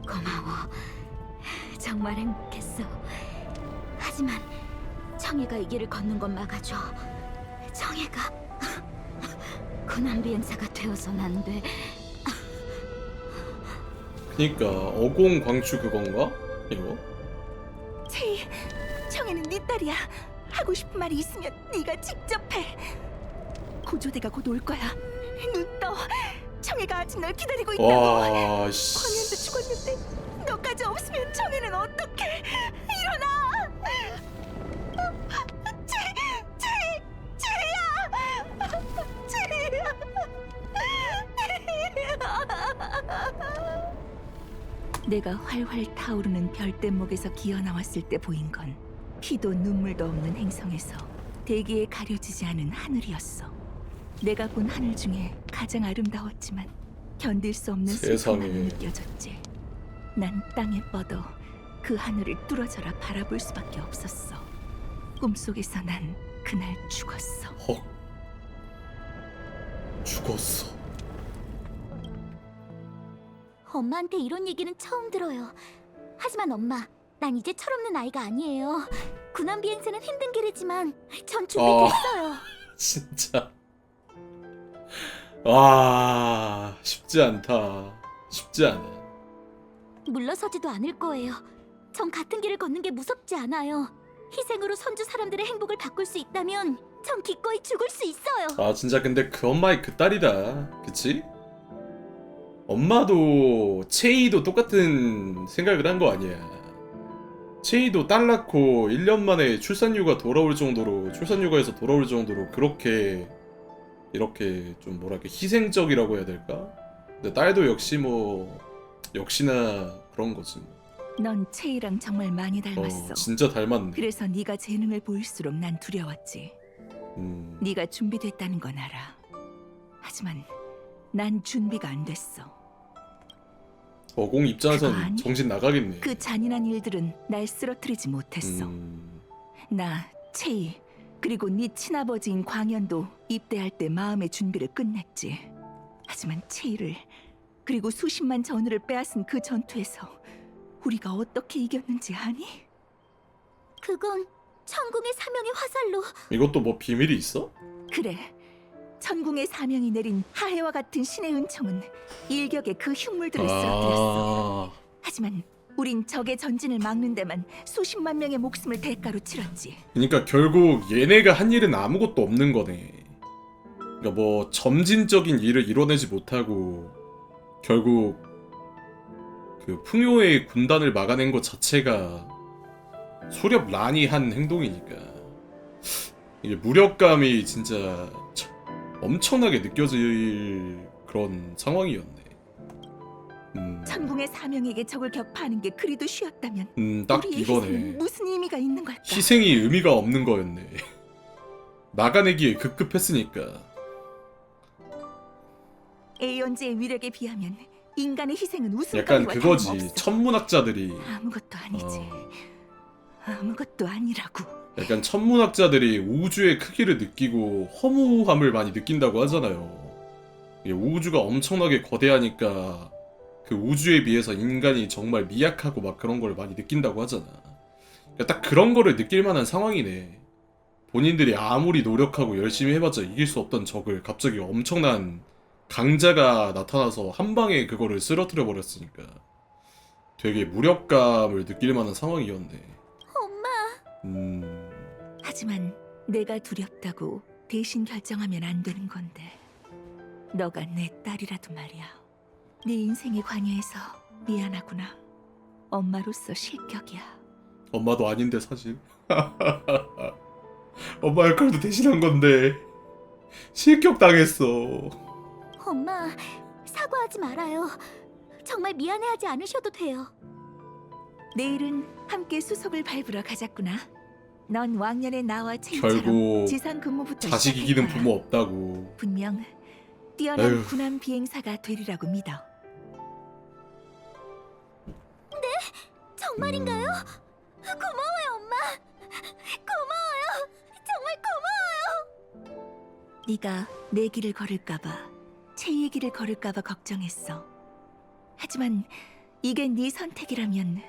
고마워. 정말 행복했어. 하지만 청해가 이 길을 걷는 건 막아줘. 청해가 군함 비행사가 되어선 안 돼. 그니까 어공 광추 그건가? 이거? 채이, 청이는 네 딸이야. 하고 싶은 말이 있으면 네가 직접 해. 고조대가 곧 올 거야. 눈 떠. 청이가 아직 널 기다리고 있다고. 와 씨. 광현도 죽었는데 너까지 없으면 청이는 어떡해. 일어나. 내가 활활 타오르는 별대목에서 기어 나왔을 때 보인 건 피도 눈물도 없는 행성에서 대기에 가려지지 않은 하늘이었어. 내가 본 하늘 중에 가장 아름다웠지만 견딜 수 없는 세상에. 슬픔만 느껴졌지. 난 땅에 뻗어 그 하늘을 뚫어져라 바라볼 수밖에 없었어. 꿈속에서 난 그날 죽었어. 헉. 죽었어. 엄마한테 이런 얘기는 처음 들어요. 하지만 엄마, 난 이제 철없는 아이가 아니에요. 군함 비행사는 힘든 길이지만 전 준비됐어요. 진짜. 와 쉽지 않다. 쉽지 않아. 물러서지도 않을 거예요. 전 같은 길을 걷는 게 무섭지 않아요. 희생으로 선주 사람들의 행복을 바꿀 수 있다면 전 기꺼이 죽을 수 있어요. 아 진짜 근데 그 엄마의 그 딸이다. 그치? 엄마도 채이도 똑같은 생각을 한 거 아니야. 채이도 딸 낳고 1년 만에 출산휴가 돌아올 정도로 출산휴가에서 돌아올 정도로 그렇게 이렇게 좀 뭐랄까 희생적이라고 해야 될까? 근데 딸도 역시 뭐 역시나 그런 거지. 넌 채이랑 정말 많이 닮았어. 진짜 닮았네. 그래서 네가 재능을 보일수록 난 두려웠지. 네가 준비됐다는 건 알아. 하지만 난 준비가 안 됐어. 어공 그거 입장에선 아니? 정신 나가겠네. 그 잔인한 일들은 날 쓰러뜨리지 못했어. 나, 채이, 그리고 네 친아버지인 광현도 입대할 때 마음의 준비를 끝냈지. 하지만 채이를 그리고 수십만 전우를 빼앗은 그 전투에서 우리가 어떻게 이겼는지 아니? 그건 천궁의 사명의 화살로. 이것도 뭐 비밀이 있어? 그래. 천궁의 사명이 내린 하해와 같은 신의 은총은 일격에 그 흉물들을 쓰러뜨렸어. 하지만 우린 적의 전진을 막는 데만 수십만 명의 목숨을 대가로 치렀지. 그러니까 결국 얘네가 한 일은 아무것도 없는 거네. 그러니까 뭐 점진적인 일을 이뤄내지 못하고 결국 그 풍요의 군단을 막아낸 것 자체가 수렵 란이 한 행동이니까 이게 무력감이 진짜 엄청나게 느껴질 그런 상황이었네. 천궁의 사명에게 적을 격파하는 게 그리도 쉬웠다면 딱 우리의 이거네. 희생은 무슨 의미가 있는 걸까? 희생이 의미가 없는 거였네. 나가내기에 급급했으니까. 에이언즈의 위력에 비하면 인간의 희생은 약간 웃음거리와 그거지. 다름없어. 천문학자들이 아무것도 아니지. 아무것도 아니라고. 약간 천문학자들이 우주의 크기를 느끼고 허무함을 많이 느낀다고 하잖아요. 이게 우주가 엄청나게 거대하니까 그 우주에 비해서 인간이 정말 미약하고 막 그런 걸 많이 느낀다고 하잖아. 딱 그런 거를 느낄 만한 상황이네. 본인들이 아무리 노력하고 열심히 해봤자 이길 수 없던 적을 갑자기 엄청난 강자가 나타나서 한 방에 그거를 쓰러뜨려 버렸으니까 되게 무력감을 느낄 만한 상황이었네. 엄마, 하지만 내가 두렵다고 대신 결정하면 안 되는 건데. 너가 내 딸이라도 말이야. 네 인생에 관여해서 미안하구나. 엄마로서 실격이야. 엄마도 아닌데 사실. 엄마 역할도 대신한 건데 실격 당했어. 엄마, 사과하지 말아요. 정말 미안해하지 않으셔도 돼요. 내일은 함께 수속을 밟으러 가자꾸나. 넌 왕년에 나와 체인처럼 결국 지상 근무부터 자식 시작할 이기는 거야. 부모 없다고. 분명 뛰어난 에휴. 군함 비행사가 되리라고 믿어. 정말인가요? 고마워요, 엄마. 고마워요. 정말 고마워요. 네가 내 길을 걸을까봐, 체이의 길을 걸을까봐 걱정했어. 하지만 이게 네 선택이라면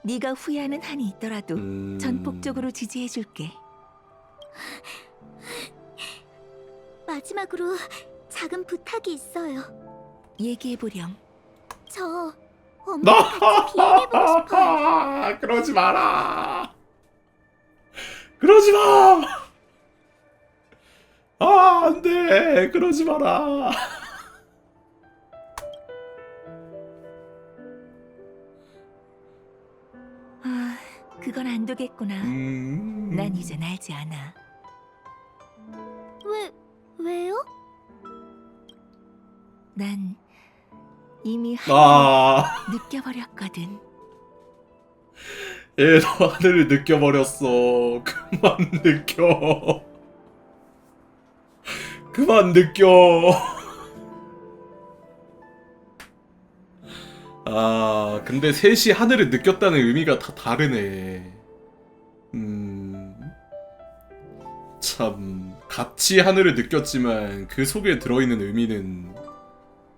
네가 후회하는 한이 있더라도 전폭적으로 지지해줄게. 마지막으로 작은 부탁이 있어요. 얘기해보렴. 저 엄마랑 같이 비행해보고 싶어요. 그러지 마라. 그러지 마. 아, 안 돼. 그러지 마라. 아, 그건 안 되겠구나. 난 이젠 알지 않아. 왜요? 난 이미 아, 느껴버렸거든. 얘도 하늘을 느껴버렸어. 그만 느껴. 그만 느껴. 아, 근데 셋이 하늘을 느꼈다는 의미가 다 다르네. 참, 같이 하늘을 느꼈지만 그 속에 들어있는 의미는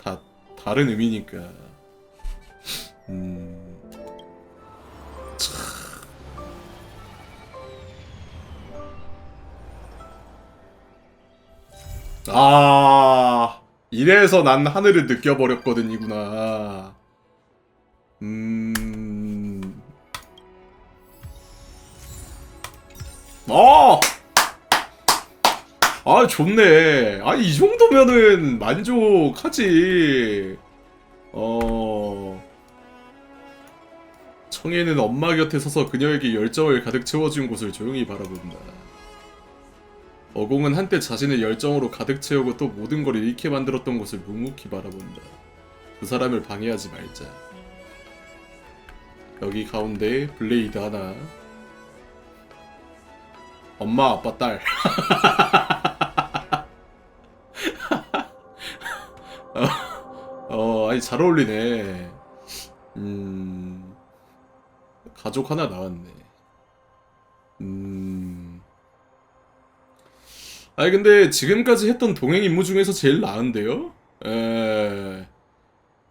다 다른 의미니까. 아, 이래서 난 하늘을 느껴버렸거든이구나. 어! 아, 좋네. 아, 이 정도면은 만족하지. 청해는 엄마 곁에 서서 그녀에게 열정을 가득 채워준 곳을 조용히 바라본다. 어공은 한때 자신의 열정으로 가득 채우고 또 모든 걸 잃게 만들었던 곳을 묵묵히 바라본다. 그 사람을 방해하지 말자. 여기 가운데 블레이드 하나. 엄마, 아빠, 딸. 아니 잘 어울리네. 가족 하나 나왔네. 아니 근데 지금까지 했던 동행 임무 중에서 제일 나은데요?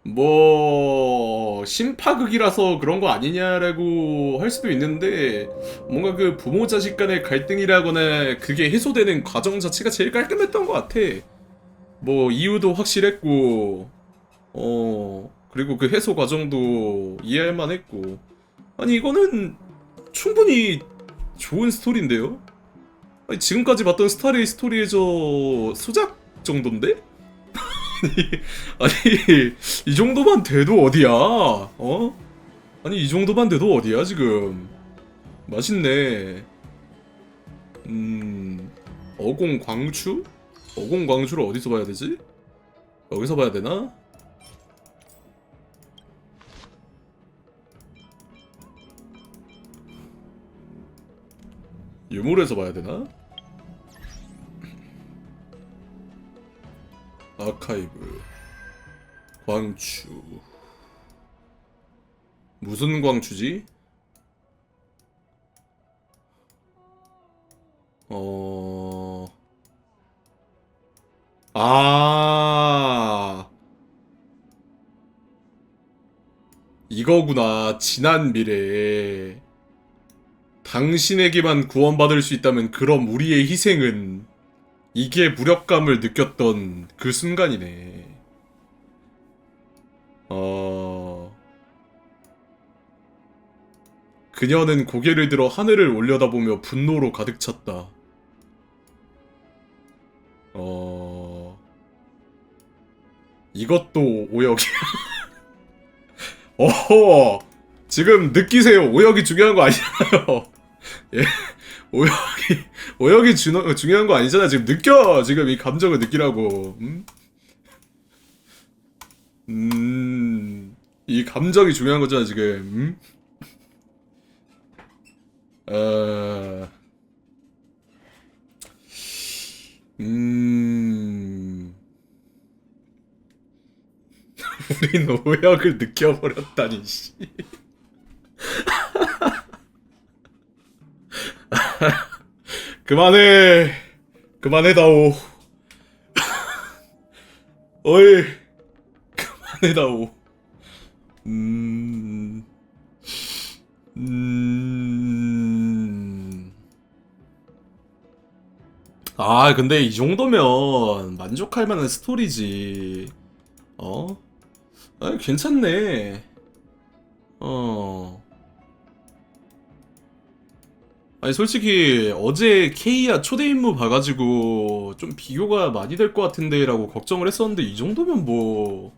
뭐 심파극이라서 그런 거 아니냐라고 할 수도 있는데 뭔가 그 부모 자식 간의 갈등이라거나 그게 해소되는 과정 자체가 제일 깔끔했던 것 같아. 뭐 이유도 확실했고 그리고 그 해소 과정도 이해할 만했고. 아니 이거는 충분히 좋은 스토리인데요? 아니, 지금까지 봤던 스타레이 스토리의 저 수작 정도인데? 아니 이 정도만 돼도 어디야? 아니 이 정도만 돼도 어디야 지금? 맛있네. 어공 광추? 어공 광추를 어디서 봐야 되지? 여기서 봐야 되나? 유물에서 봐야 되나? 아카이브 광추 무슨 광추지? 이거구나. 지난 미래. 당신에게만 구원받을 수 있다면 그럼 우리의 희생은 이게 무력감을 느꼈던 그 순간이네. 그녀는 고개를 들어 하늘을 올려다보며 분노로 가득 찼다. 이것도 오역이야. 어허! 지금 느끼세요. 오역이 중요한 거 아니잖아요. 예. 오역이 중요한 거 아니잖아. 지금 느껴! 지금 이 감정을 느끼라고. 이 감정이 중요한 거잖아, 지금. 우린 오역을 느껴버렸다니, 씨. 그만해. 그만해다오. 어이. 그만해다오. 아, 근데 이 정도면 만족할 만한 스토리지. 아, 괜찮네. 아니, 솔직히 어제 케이야 초대 임무 봐가지고 좀 비교가 많이 될 것 같은데 라고 걱정을 했었는데 이 정도면 뭐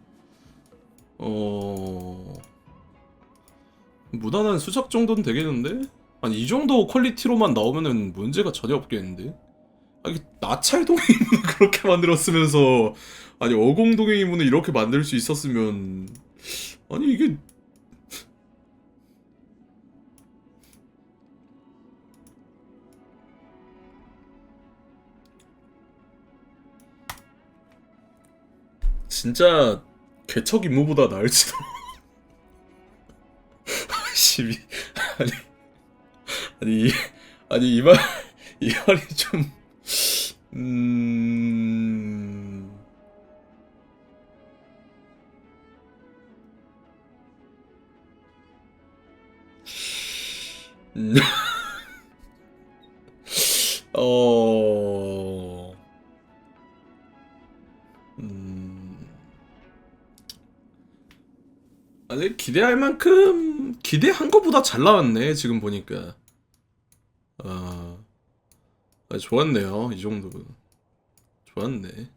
무난한 수작 정도는 되겠는데? 아니, 이 정도 퀄리티로만 나오면은 문제가 전혀 없겠는데? 아니, 나찰 동행 임무는 그렇게 만들었으면서 아니, 어공 동행 임무는 이렇게 만들 수 있었으면 아니, 이게 진짜 개척 임무보다 나을지도. 시비. 아니 아니 아니 이 말이 좀 아니, 기대할 만큼 기대한 것보다 잘 나왔네, 지금 보니까. 좋았네요, 이 정도는. 좋았네.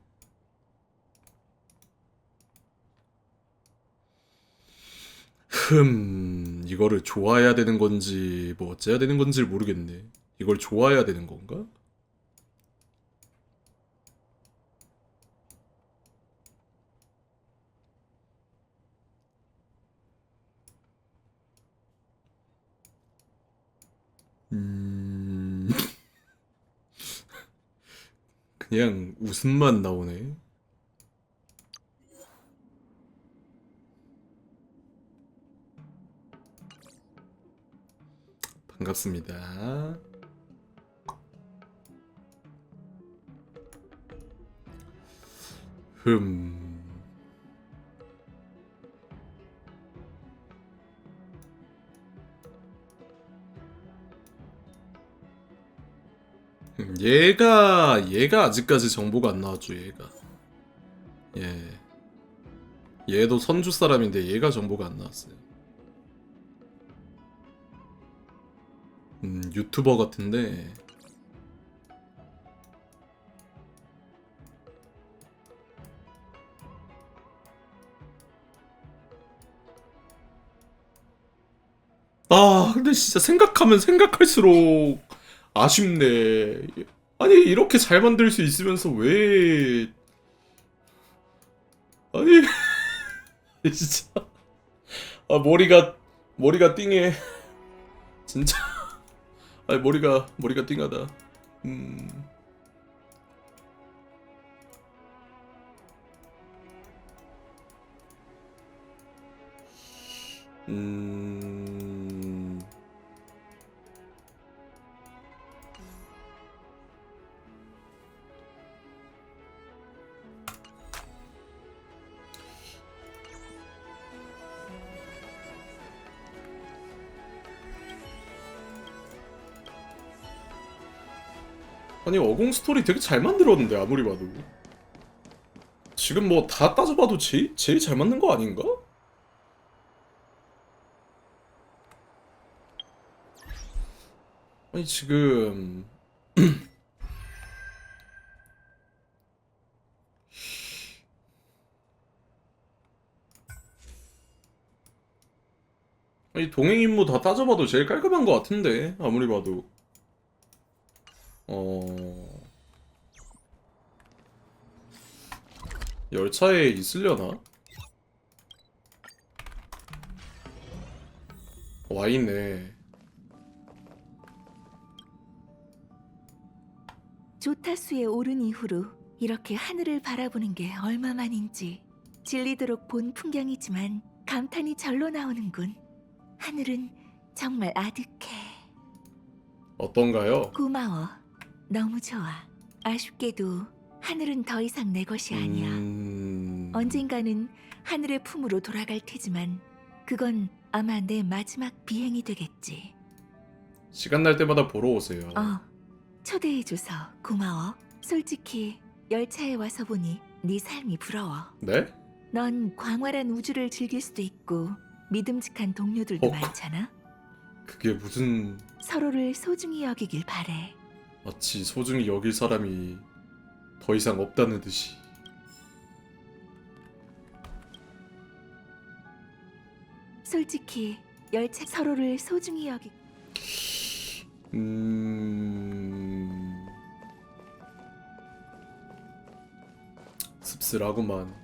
이거를 좋아해야 되는 건지 뭐 어째야 되는 건지 모르겠네. 이걸 좋아해야 되는 건가? 그냥 웃음만 나오네. 반갑습니다. 얘가 아직까지 정보가 안 나왔죠, 얘가. 예. 얘도 선주 사람인데 얘가 정보가 안 나왔어요. 유튜버 같은데. 아, 근데 진짜 생각하면 생각할수록 아쉽네. 아니, 이렇게 잘 만들 수 있으면서 왜 아니 진짜 아, 머리가 띵해. 진짜. 아니, 머리가 띵하다. 아니 어공 스토리 되게 잘 만들었는데 아무리 봐도 지금 뭐 다 따져봐도 제일 잘 만든 거 아닌가? 아니 지금 아니 동행 임무 다 따져봐도 제일 깔끔한 거 같은데 아무리 봐도 열차에 있으려나? 와있네. 조타수에 오른 이후로 이렇게 하늘을 바라보는 게 얼마만인지 질리도록 본 풍경이지만 감탄이 절로 나오는군. 하늘은 정말 아득해. 어떤가요? 고마워. 너무 좋아. 아쉽게도 하늘은 더 이상 내 것이 아니야. 언젠가는 하늘의 품으로 돌아갈 테지만 그건 아마 내 마지막 비행이 되겠지. 시간 날 때마다 보러 오세요. 초대해줘서 고마워. 솔직히 열차에 와서 보니 네 삶이 부러워. 네? 넌 광활한 우주를 즐길 수도 있고 믿음직한 동료들도 어. 많잖아. 그게 무슨 서로를 소중히 여기길 바래. 마치 소중히 여길 사람이 더 이상 없다는 듯이. 솔직히 열차 서로를 소중히 여기. 씁쓸하구만.